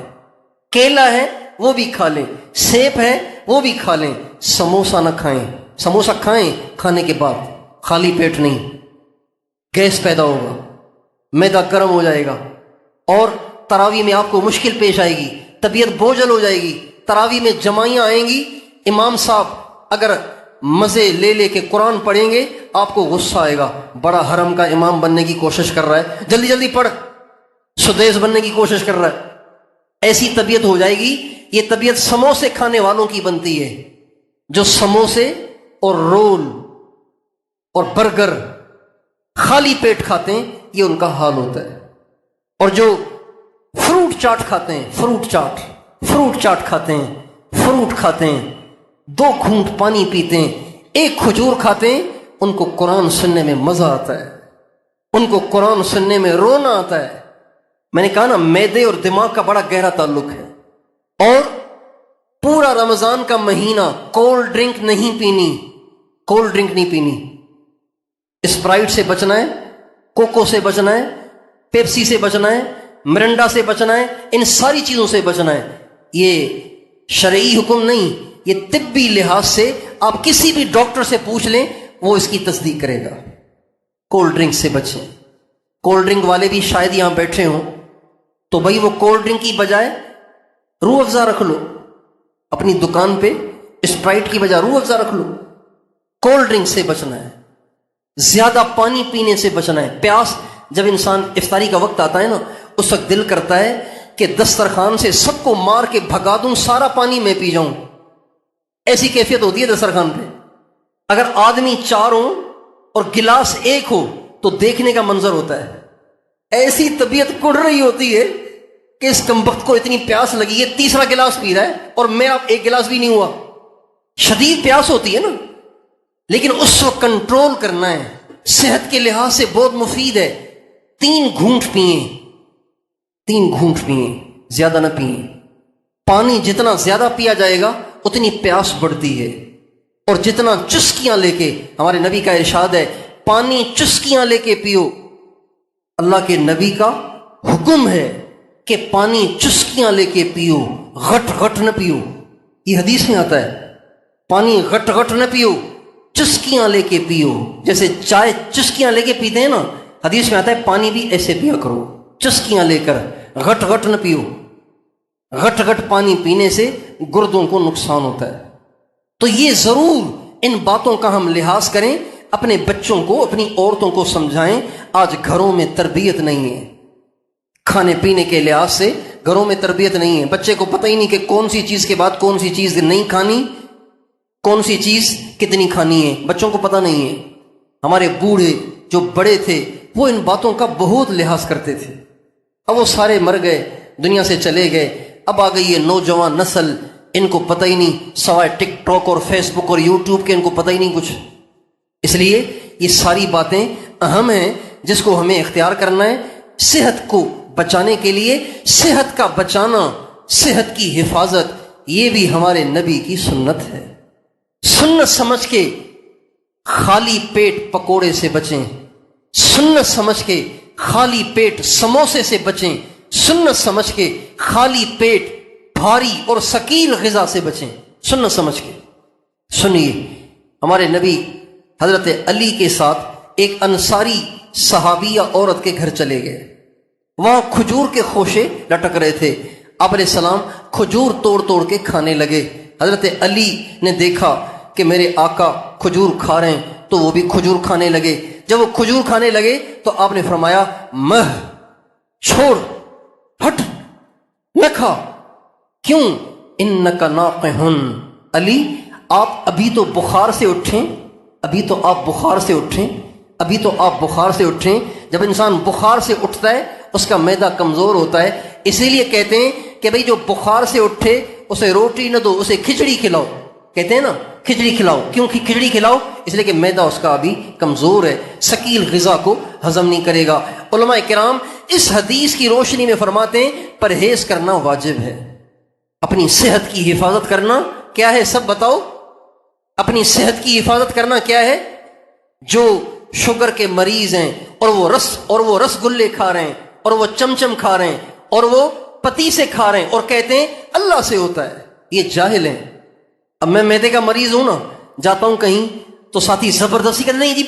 کیلا ہے وہ بھی کھا لیں، سیب ہے وہ بھی کھا لیں۔ سموسہ نہ کھائیں، سموسہ کھائیں کھانے کے بعد، خالی پیٹ نہیں، گیس پیدا ہوگا، معدہ گرم ہو جائے گا اور تراویح میں آپ کو مشکل پیش آئے گی، طبیعت بوجھل ہو جائے گی، تراویح میں جماعیاں آئیں گی، امام صاحب اگر مزے لے لے کے قرآن پڑھیں گے آپ کو غصہ آئے گا، بڑا حرم کا امام بننے کی کوشش کر رہا ہے، جلدی جلدی پڑھ، سدیس بننے کی کوشش کر رہا ہے، ایسی طبیعت ہو جائے گی۔ یہ طبیعت سموسے کھانے والوں کی بنتی ہے، جو سموسے اور رول اور برگر خالی پیٹ کھاتے ہیں، یہ ان کا حال ہوتا ہے۔ اور جو فروٹ چاٹ کھاتے ہیں، فروٹ چاٹ کھاتے ہیں، فروٹ کھاتے ہیں، 2 گھونٹ پانی پیتے ہیں، 1 کھجور کھاتے ہیں، ان کو قرآن سننے میں مزہ آتا ہے، ان کو قرآن سننے میں رونا آتا ہے۔ میں نے کہا نا، معدے اور دماغ کا بڑا گہرا تعلق ہے۔ اور پورا رمضان کا مہینہ کولڈ ڈرنک نہیں پینی، اسپرائٹ سے بچنا ہے، کوکو سے بچنا ہے، پیپسی سے بچنا ہے، مرنڈا سے بچنا ہے، ان ساری چیزوں سے بچنا ہے۔ یہ شرعی حکم نہیں، یہ طبی لحاظ سے آپ کسی بھی ڈاکٹر سے پوچھ لیں، وہ اس کی تصدیق کرے گا۔ کولڈ ڈرنک سے بچیں۔ کولڈ ڈرنک والے بھی شاید یہاں بیٹھے ہوں، تو بھائی وہ کولڈ ڈرنک کی بجائے روح افزا رکھ لو، اپنی دکان پہ اسپرائٹ کی بجائے روح افزا رکھ لو۔ کولڈ ڈرنک سے بچنا ہے، زیادہ پانی پینے سے بچنا ہے۔ پیاس، جب انسان افطاری کا وقت آتا ہے نا، اس وقت دل کرتا ہے کہ دسترخوان سے سب کو مار کے بھگا دوں، سارا پانی میں پی جاؤں، ایسی کیفیت ہوتی ہے دسترخوان پہ۔ اگر آدمی 4 ہوں اور گلاس 1 ہو تو دیکھنے کا منظر ہوتا ہے، ایسی طبیعت کڑ رہی ہوتی ہے کہ اس کمبخت کو اتنی پیاس لگی ہے، 3را گلاس پی رہا ہے اور میرا 1 گلاس بھی نہیں ہوا۔ شدید پیاس ہوتی ہے نا، لیکن اس وقت کنٹرول کرنا ہے، صحت کے لحاظ سے بہت مفید ہے۔ 3 گھونٹ پئیں، زیادہ نہ پئیں۔ پانی جتنا زیادہ پیا جائے گا اتنی پیاس بڑھتی ہے، اور جتنا چسکیاں لے کے، ہمارے نبی کا ارشاد ہے، پانی چسکیاں لے کے پیو۔ اللہ کے نبی کا حکم ہے کہ پانی چسکیاں لے کے پیو، غٹ نہ پیو۔ یہ حدیث میں آتا ہے، پانی غٹ نہ پیو، چسکیاں لے کے پیو۔ جیسے چائے چسکیاں لے کے پیتے ہیں نا، حدیث میں آتا ہے پانی بھی ایسے پیا کرو، چسکیاں لے کر، غٹ نہ پیو۔ غٹ پانی پینے سے گردوں کو نقصان ہوتا ہے۔ تو یہ ضرور ان باتوں کا ہم لحاظ کریں، اپنے بچوں کو، اپنی عورتوں کو سمجھائیں۔ آج گھروں میں تربیت نہیں ہے، کھانے پینے کے لحاظ سے گھروں میں تربیت نہیں ہے۔ بچے کو پتہ ہی نہیں کہ کون سی چیز کے بعد کون سی چیز نہیں کھانی، کون سی چیز کتنی کھانی ہے، بچوں کو پتہ نہیں ہے۔ ہمارے بوڑھے جو بڑے تھے وہ ان باتوں کا بہت لحاظ کرتے تھے، اب وہ سارے مر گئے، دنیا سے چلے گئے۔ اب آ گئی ہے نوجوان نسل، ان کو پتہ ہی نہیں، سوائے ٹک ٹاک اور فیس بک اور یوٹیوب کے ان کو پتہ ہی نہیں کچھ۔ اس لیے یہ ساری باتیں اہم ہیں جس کو ہمیں اختیار کرنا ہے۔ صحت کو بچانے کے لیے، صحت کا بچانا، صحت کی حفاظت، یہ بھی ہمارے نبی کی سنت ہے۔ سنت سمجھ کے خالی پیٹ پکوڑے سے بچیں، سنت سمجھ کے خالی پیٹ سموسے سے بچیں، سنت سمجھ کے خالی پیٹ بھاری اور ثقیل غذا سے بچیں، سنت سمجھ کے۔ سنیے، ہمارے نبی حضرت علی کے ساتھ ایک انصاری صحابیہ عورت کے گھر چلے گئے، وہاں کھجور کے خوشے لٹک رہے تھے، آپ علیہ السلام کھجور توڑ کے کھانے لگے۔ حضرت علی نے دیکھا کہ میرے آقا کھجور کھا رہے ہیں تو وہ بھی کھجور کھانے لگے۔ جب وہ کھجور کھانے لگے تو آپ نے فرمایا، مہ، چھوڑ، ہٹ، نہ کھا۔ کیوں؟ انک ناقح، علی آپ ابھی تو بخار سے اٹھیں، ابھی تو آپ بخار سے اٹھیں۔ جب انسان بخار سے اٹھتا ہے اس کا معدہ کمزور ہوتا ہے، اسی لیے کہتے ہیں کہ بھئی جو بخار سے اٹھے اسے روٹی نہ دو، اسے کھچڑی کھلاؤ، کہتے ہیں نا کھچڑی کھلاؤ۔ کیوں کھچڑی کھلاؤ؟ اس لیے کہ معدہ اس کا ابھی کمزور ہے، ثقیل غذا کو ہضم نہیں کرے گا۔ علماء کرام اس حدیث کی روشنی میں فرماتے ہیں پرہیز کرنا واجب ہے، اپنی صحت کی حفاظت کرنا کیا ہے؟ سب بتاؤ، اپنی صحت کی حفاظت کرنا کیا ہے؟ جو شوگر کے مریض ہیں اور وہ رس گلے کھا رہے ہیں اور وہ چمچم کھا رہے ہیں اور وہ پتیسے کھا رہے ہیں اور کہتے ہیں اللہ سے ہوتا ہے، یہ جاہل ہیں۔ اب میں معدے کا مریض ہوں نا، جاتا ہوں کہیں تو ساتھی زبردستی کہتے نہیں جی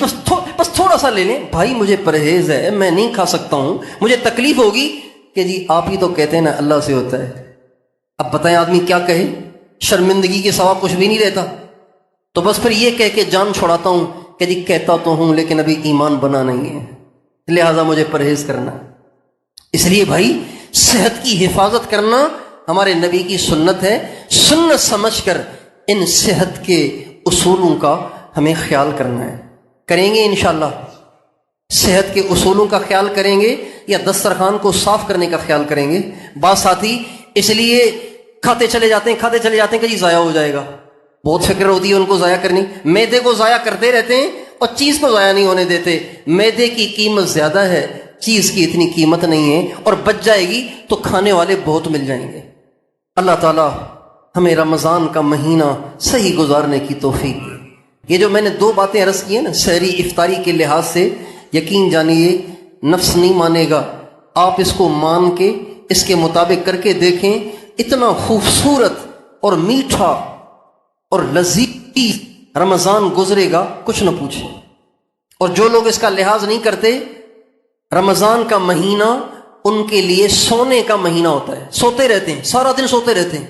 بس تھوڑا سا لے لیں، بھائی مجھے پرہیز ہے، میں نہیں کھا سکتا ہوں، مجھے تکلیف ہوگی۔ کہ جی آپ ہی تو کہتے ہیں نا اللہ سے ہوتا ہے، اب بتائیں آدمی کیا کہے، شرمندگی کے سوا کچھ بھی نہیں رہتا، تو بس پھر یہ کہہ کے جان چھڑاتا ہوں کہ جی کہتا تو ہوں لیکن ابھی ایمان بنا نہیں ہے، لہٰذا مجھے پرہیز کرنا ہے۔ اس لیے بھائی صحت کی حفاظت کرنا ہمارے نبی کی سنت ہے، سنت سمجھ کر ان صحت کے اصولوں کا ہمیں خیال کرنا ہے۔ کریں گے انشاءاللہ؟ صحت کے اصولوں کا خیال کریں گے یا دسترخوان کو صاف کرنے کا خیال کریں گے؟ بعض ساتھی اس لیے کھاتے چلے جاتے ہیں کہ جی ضائع ہو جائے گا، بہت فکر ہوتی ہے ان کو ضائع کرنی، معدے کو ضائع کرتے رہتے ہیں اور چیز کو ضائع نہیں ہونے دیتے۔ معدے کی قیمت زیادہ ہے، چیز کی اتنی قیمت نہیں ہے، اور بچ جائے گی تو کھانے والے بہت مل جائیں گے۔ اللہ تعالی ہمیں رمضان کا مہینہ صحیح گزارنے کی توفیق دے۔ یہ جو میں نے دو باتیں عرض کی ہیں نا سحری افطاری کے لحاظ سے، یقین جانیے نفس نہیں مانے گا، آپ اس کو مان کے اس کے مطابق کر کے دیکھیں، اتنا خوبصورت اور میٹھا اور لذیذ رمضان گزرے گا کچھ نہ پوچھیں۔ اور جو لوگ اس کا لحاظ نہیں کرتے، رمضان کا مہینہ ان کے لیے سونے کا مہینہ ہوتا ہے، سوتے رہتے ہیں، سارا دن سوتے رہتے ہیں،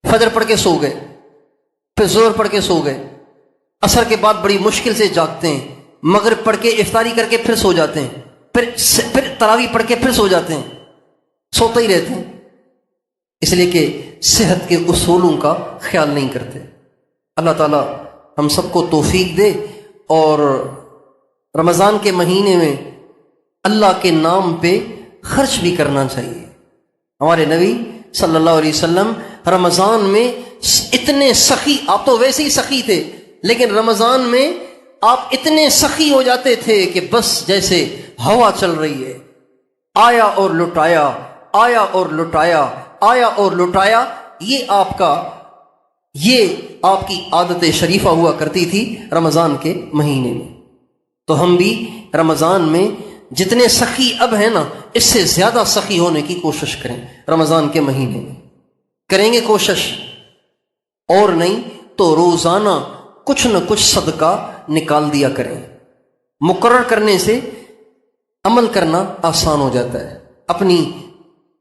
فجر پڑھ کے سو گئے، پھر ظہر پڑھ کے سو گئے، عصر کے بعد بڑی مشکل سے جاگتے ہیں، مغرب پڑھ کے افطاری کر کے پھر سو جاتے ہیں، پھر تراویح پڑھ کے پھر سو جاتے ہیں، سوتے ہی رہتے ہیں، اس لیے کہ صحت کے اصولوں کا خیال نہیں کرتے۔ اللہ تعالی ہم سب کو توفیق دے، اور رمضان کے مہینے میں اللہ کے نام پہ خرچ بھی کرنا چاہیے۔ ہمارے نبی صلی اللہ علیہ وسلم رمضان میں اتنے سخی، آپ تو ویسے ہی سخی تھے، لیکن رمضان میں آپ اتنے سخی ہو جاتے تھے کہ بس جیسے ہوا چل رہی ہے، آیا اور لٹایا، آیا اور لٹایا، آیا اور لٹایا، یہ آپ کی عادت شریفہ ہوا کرتی تھی رمضان کے مہینے میں۔ تو ہم بھی رمضان میں جتنے سخی اب ہیں نا، اس سے زیادہ سخی ہونے کی کوشش کریں۔ رمضان کے مہینے میں کریں گے کوشش، اور نہیں تو روزانہ کچھ نہ کچھ صدقہ نکال دیا کریں۔ مقرر کرنے سے عمل کرنا آسان ہو جاتا ہے۔ اپنی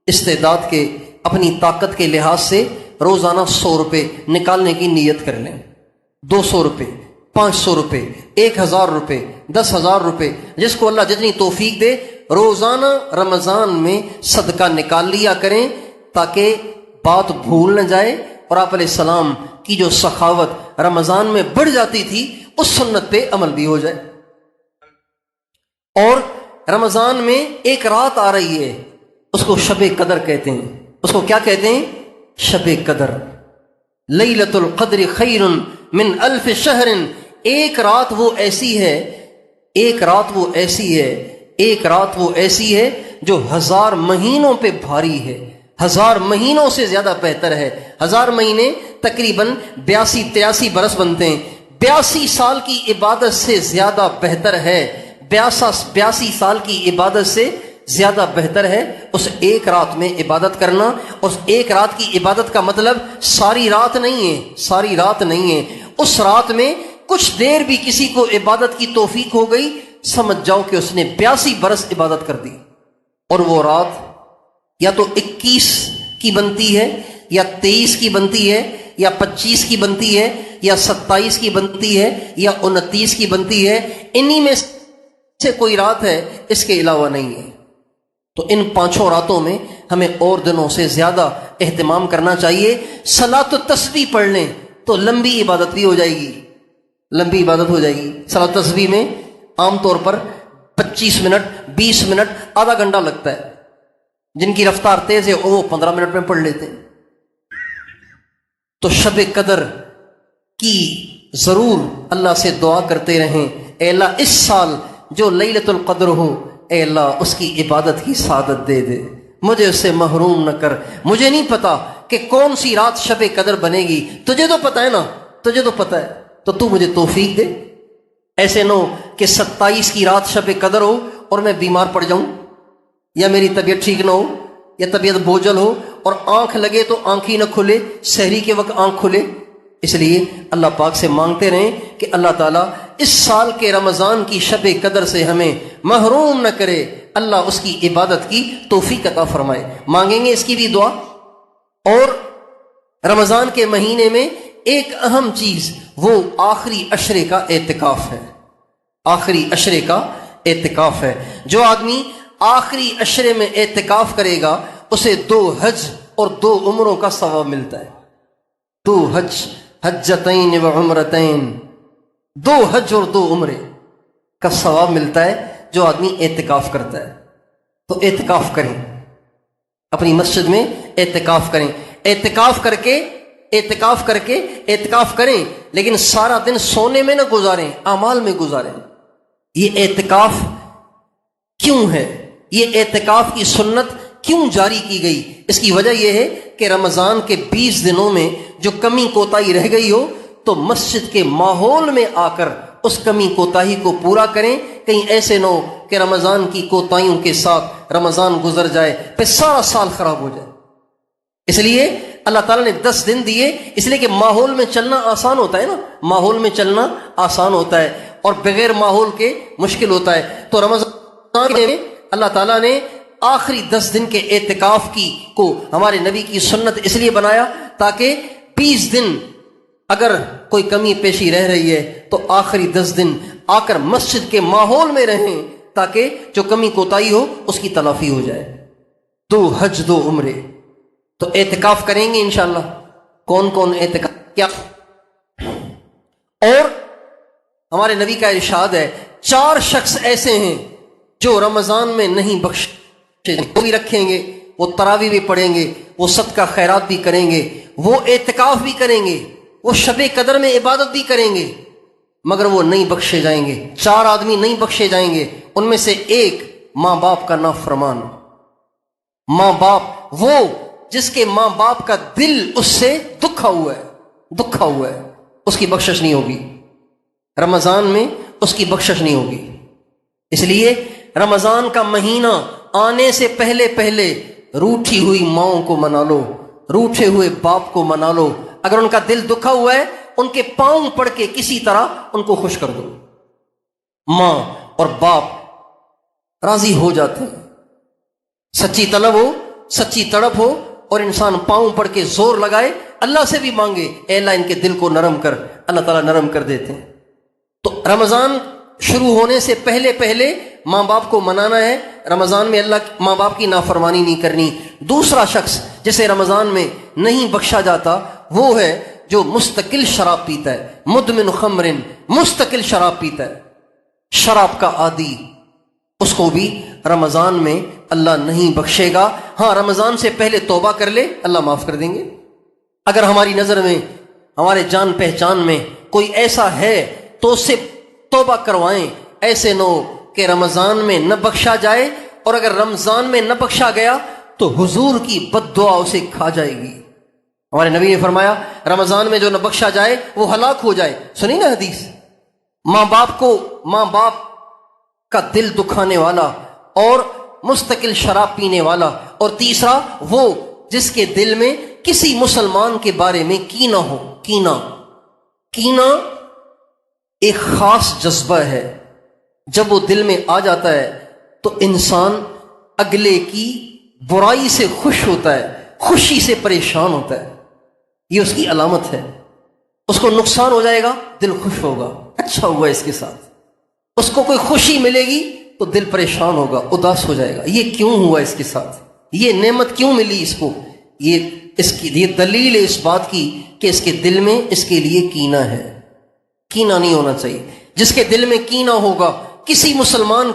استعداد کے، اپنی طاقت کے لحاظ سے روزانہ 100 روپے نکالنے کی نیت کر لیں، 200 روپے، 500 روپے، 1000 روپے، 10,000 روپے، جس کو اللہ جتنی توفیق دے، روزانہ رمضان میں صدقہ نکال لیا کریں، تاکہ بات بھول نہ جائے، اور آپ علیہ السلام کی جو سخاوت رمضان میں بڑھ جاتی تھی اس سنت پہ عمل بھی ہو جائے۔ اور رمضان میں ایک رات آ رہی ہے، اس کو شب قدر کہتے ہیں۔ اس کو کیا کہتے ہیں؟ شب قدر۔ لیلۃ القدر خیر من الف شہر، ایک رات وہ ایسی ہے، ایک رات وہ ایسی ہے، ایک رات وہ ایسی ہے جو 1000 مہینوں پہ بھاری ہے، 1000 مہینوں سے زیادہ بہتر ہے۔ 1000 مہینے تقریباً 82-83 برس بنتے ہیں، 82 سال کی عبادت سے زیادہ بہتر ہے، 82 سال کی عبادت سے زیادہ بہتر ہے اس ایک رات میں عبادت کرنا۔ اس ایک رات کی عبادت کا مطلب ساری رات نہیں ہے، ساری رات نہیں ہے، اس رات میں کچھ دیر بھی کسی کو عبادت کی توفیق ہو گئی، سمجھ جاؤ کہ اس نے 82 برس عبادت کر دی۔ اور وہ رات یا تو 21 کی بنتی ہے، یا 23 کی بنتی ہے، یا 25 کی بنتی ہے، یا 27 کی بنتی ہے، یا 29 کی بنتی ہے، انہی میں سے کوئی رات ہے، اس کے علاوہ نہیں ہے۔ تو ان 5 راتوں میں ہمیں اور دنوں سے زیادہ اہتمام کرنا چاہیے۔ صلاۃ التسبیح پڑھ لیں تو لمبی عبادت بھی ہو جائے گی، لمبی عبادت ہو جائے گی۔ صلاۃ التسبیح میں عام طور پر 25 منٹ، 20 منٹ، آدھا گھنٹہ لگتا ہے۔ جن کی رفتار تیز ہے وہ 15 منٹ میں پڑھ لیتے ہیں۔ تو شب قدر کی ضرور اللہ سے دعا کرتے رہیں، اے اللہ اس سال جو لیلۃ القدر ہو، اے اللہ اس کی عبادت کی سعادت دے دے، مجھے اس سے محروم نہ کر۔ مجھے نہیں پتا کہ کون سی رات شب قدر بنے گی، تجھے تو پتہ ہے نا، تجھے تو پتہ ہے، تو تو مجھے توفیق دے۔ ایسے نہ ہو کہ 27 کی رات شب قدر ہو اور میں بیمار پڑ جاؤں، یا میری طبیعت ٹھیک نہ ہو، یا طبیعت بوجھل ہو، اور آنکھ لگے تو آنکھ ہی نہ کھلے، سحری کے وقت آنکھ کھلے۔ اس لیے اللہ پاک سے مانگتے رہیں کہ اللہ تعالیٰ اس سال کے رمضان کی شب قدر سے ہمیں محروم نہ کرے، اللہ اس کی عبادت کی توفیق عطا فرمائے۔ مانگیں گے اس کی بھی دعا۔ اور رمضان کے مہینے میں ایک اہم چیز وہ آخری عشرے کا اعتکاف ہے۔ آخری عشرے کا اعتکاف ہے۔ جو آدمی آخری عشرے میں اعتکاف کرے گا اسے 2 حج اور 2 عمروں کا ثواب ملتا ہے۔ 2 حج، حجتین و عمرتین، 2 حج اور 2 عمرے کا ثواب ملتا ہے جو آدمی اعتکاف کرتا ہے۔ تو اعتکاف کریں، اپنی مسجد میں اعتکاف کریں۔ اعتکاف کر کے اعتکاف کریں، لیکن سارا دن سونے میں نہ گزاریں، اعمال میں گزاریں۔ یہ اعتکاف کیوں ہے؟ یہ اعتکاف کی سنت کیوں جاری کی گئی؟ اس کی وجہ یہ ہے کہ رمضان کے 20 دنوں میں جو کمی کوتاہی رہ گئی ہو تو مسجد کے ماحول میں آ کر اس کمی کوتاہی کو پورا کریں۔ کہیں ایسے نہ ہو کہ رمضان کی کوتاہیوں کے ساتھ رمضان گزر جائے پھر سارا سال خراب ہو جائے۔ اس لیے اللہ تعالیٰ نے 10 دن دیے، اس لیے کہ ماحول میں چلنا آسان ہوتا ہے نا، ماحول میں چلنا آسان ہوتا ہے اور بغیر ماحول کے مشکل ہوتا ہے۔ تو رمضان میں اللہ تعالیٰ نے آخری 10 دن کے اعتکاف کو ہمارے نبی کی سنت اس لیے بنایا تاکہ 20 دن اگر کوئی کمی پیشی رہ رہی ہے تو آخری 10 دن آ کر مسجد کے ماحول میں رہیں تاکہ جو کمی کوتاہی ہو اس کی تلافی ہو جائے۔ 2 حج 2 عمرے۔ تو اعتکاف کریں گے انشاءاللہ۔ کون کون اعتکاف کیا؟ اور ہمارے نبی کا ارشاد ہے 4 شخص ایسے ہیں جو رمضان میں نہیں بخشے، وہ بھی رکھیں گے، وہ تراویح بھی پڑھیں گے، وہ صدقہ خیرات بھی کریں گے، وہ اعتکاف بھی کریں گے، وہ شب قدر میں عبادت بھی کریں گے، مگر وہ نہیں بخشے جائیں گے۔ 4 آدمی نہیں بخشے جائیں گے۔ ان میں سے ایک ماں باپ کا نافرمان۔ ماں باپ، وہ جس کے ماں باپ کا دل اس سے دکھا ہوا ہے، اس کی بخشش نہیں ہوگی۔ رمضان میں اس کی بخشش نہیں ہوگی۔ اس لیے رمضان کا مہینہ آنے سے پہلے روٹھی ہوئی ماؤں کو منا لو، روٹھے ہوئے باپ کو منا لو۔ اگر ان کا دل دکھا ہوا ہے ان کے پاؤں پڑھ کے کسی طرح ان کو خوش کر دو۔ ماں اور باپ راضی ہو جاتے ہیں۔ سچی طلب ہو، سچی تڑپ ہو اور انسان پاؤں پڑھ کے زور لگائے، اللہ سے بھی مانگے اے اللہ ان کے دل کو نرم کر، اللہ تعالیٰ نرم کر دیتے ہیں۔ تو رمضان شروع ہونے سے پہلے ماں باپ کو منانا ہے۔ رمضان میں ماں باپ کی نافرمانی نہیں کرنی۔ دوسرا شخص جسے رمضان میں نہیں بخشا جاتا وہ ہے جو مستقل شراب پیتا ہے۔ مدمن خمر، مستقل شراب پیتا ہے، شراب کا عادی، اس کو بھی رمضان میں اللہ نہیں بخشے گا۔ ہاں، رمضان سے پہلے توبہ کر لے، اللہ معاف کر دیں گے۔ اگر ہماری نظر میں، ہمارے جان پہچان میں کوئی ایسا ہے تو اس سے توبہ کروائیں۔ ایسے نہ ہو کہ رمضان میں نہ بخشا جائے، اور اگر رمضان میں نہ بخشا گیا تو حضور کی بد دعا اسے کھا جائے گی۔ ہمارے نبی نے فرمایا رمضان میں جو نہ بخشا جائے وہ ہلاک ہو جائے۔ سنی نا حدیث؟ ماں باپ کا دل دکھانے والا، اور مستقل شراب پینے والا، اور تیسرا وہ جس کے دل میں کسی مسلمان کے بارے میں کینہ ہو۔ کینہ ایک خاص جذبہ ہے، جب وہ دل میں آ جاتا ہے تو انسان اگلے کی برائی سے خوش ہوتا ہے، خوشی سے پریشان ہوتا ہے۔ یہ اس کی علامت ہے۔ اس کو نقصان ہو جائے گا، دل خوش ہوگا، اچھا ہوا اس کے ساتھ۔ اس کو کوئی خوشی ملے گی تو دل پریشان ہوگا، اداس ہو جائے گا، یہ کیوں ہوا اس کے ساتھ، یہ نعمت کیوں ملی اس کو۔ یہ دلیل ہے اس بات کی کہ اس کے دل میں اس کے لیے کینہ ہے۔ کینہ نہیں ہونا چاہیے۔ جس کے دل میں کینہ ہوگا کسی مسلمان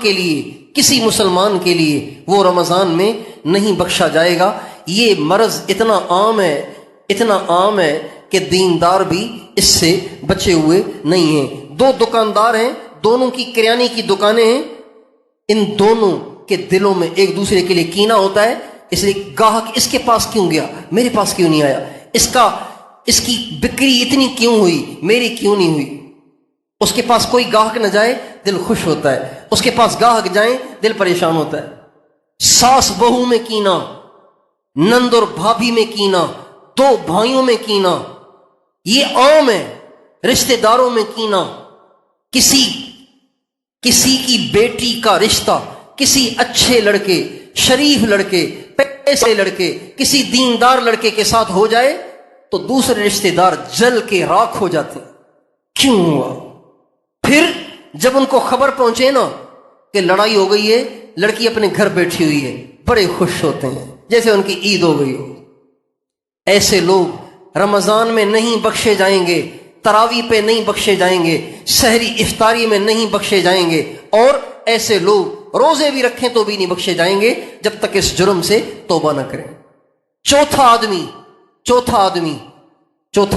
کے لیے وہ رمضان میں نہیں بخشا جائے گا۔ یہ مرض اتنا عام ہے کہ دیندار بھی اس سے بچے ہوئے نہیں ہیں۔ 2 دکاندار ہیں، دونوں کی کریانے کی دکانیں ہیں، ان دونوں کے دلوں میں ایک دوسرے کے لیے کینہ ہوتا ہے۔ اس لیے گاہک اس کے پاس کیوں گیا، میرے پاس کیوں نہیں آیا، اس کی بکری اتنی کیوں ہوئی، میری کیوں نہیں ہوئی۔ اس کے پاس کوئی گاہک نہ جائے دل خوش ہوتا ہے، اس کے پاس گاہک جائیں دل پریشان ہوتا ہے۔ ساس بہو میں کینہ، نند اور بھابھی میں کینہ، 2 بھائیوں میں کینہ، یہ عام ہے۔ رشتہ داروں میں کینہ، کسی کی بیٹی کا رشتہ کسی اچھے لڑکے، شریف لڑکے، پیسے لڑکے، کسی دیندار لڑکے کے ساتھ ہو جائے تو دوسرے رشتہ دار جل کے راکھ ہو جاتے ہیں۔ کیوں ہوا؟ پھر جب ان کو خبر پہنچے نا کہ لڑائی ہو گئی ہے، لڑکی اپنے گھر بیٹھی ہوئی ہے، بڑے خوش ہوتے ہیں جیسے ان کی عید ہو گئی ہو۔ ایسے لوگ رمضان میں نہیں بخشے جائیں گے، تراویح پہ نہیں بخشے جائیں گے، سحری افطاری میں نہیں بخشے جائیں گے، اور ایسے لوگ روزے بھی رکھیں تو بھی نہیں بخشے جائیں گے جب تک اس جرم سے توبہ نہ کریں۔ چوتھا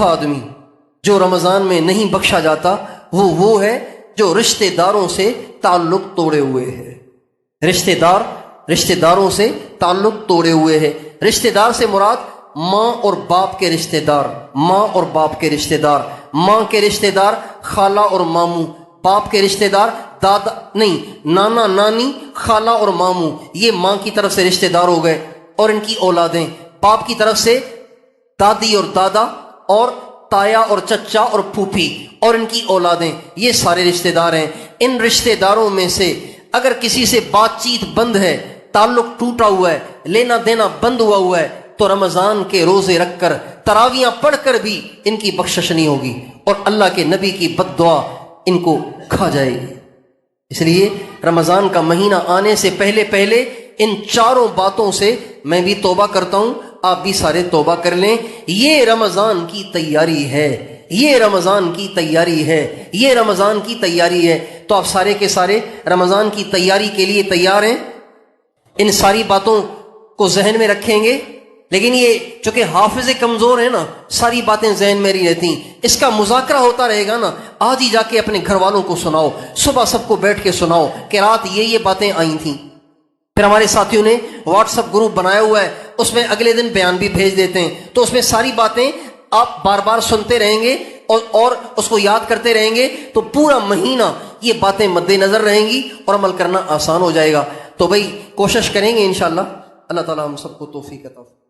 آدمی جو رمضان میں نہیں بخشا جاتا وہ ہے جو رشتہ داروں سے تعلق توڑے ہوئے ہے۔ رشتہ داروں سے تعلق توڑے ہوئے ہے۔ رشتہ دار سے مراد ماں اور باپ کے رشتہ دار، ماں اور باپ کے رشتہ دار، ماں کے رشتہ دار خالہ اور ماموں، باپ کے رشتہ دار دادا نہیں، نانا نانی، خالہ اور ماموں، یہ ماں کی طرف سے رشتہ دار ہو گئے اور ان کی اولادیں، باپ کی طرف سے دادی اور دادا اور تایا اور چچا اور پھوپھی اور ان کی اولادیں، یہ سارے رشتہ دار ہیں۔ ان رشتہ داروں میں سے اگر کسی سے بات چیت بند ہے، تعلق ٹوٹا ہوا ہے، لینا دینا بند ہوا ہے، تو رمضان کے روزے رکھ کر، تراویاں پڑھ کر بھی ان کی بخشش نہیں ہوگی اور اللہ کے نبی کی بد دعا ان کو کھا جائے گی۔ اس لیے رمضان کا مہینہ آنے سے پہلے ان چاروں باتوں سے میں بھی توبہ کرتا ہوں، آپ بھی سارے توبہ کر لیں۔ یہ رمضان کی تیاری ہے، یہ رمضان کی تیاری ہے، یہ رمضان کی تیاری ہے۔ تو آپ سارے کے سارے رمضان کی تیاری کے لیے تیار ہیں؟ ان ساری باتوں کو ذہن میں رکھیں گے؟ لیکن یہ چونکہ حافظ کمزور ہے نا، ساری باتیں ذہن میں نہیں رہتی، اس کا مذاکرہ ہوتا رہے گا نا، آج ہی جا کے اپنے گھر والوں کو سناؤ، صبح سب کو بیٹھ کے سناؤ کہ رات یہ باتیں آئی تھیں۔ پھر ہمارے ساتھیوں نے واٹس ایپ گروپ بنایا ہوا ہے، اس میں اگلے دن بیان بھی بھیج دیتے ہیں، تو اس میں ساری باتیں آپ بار بار سنتے رہیں گے اور اس کو یاد کرتے رہیں گے، تو پورا مہینہ یہ باتیں مد نظر رہیں گی اور عمل کرنا آسان ہو جائے گا۔ تو بھائی کوشش کریں گے انشاءاللہ، اللہ تعالیٰ ہم سب کو توفیق عطا فرمائے۔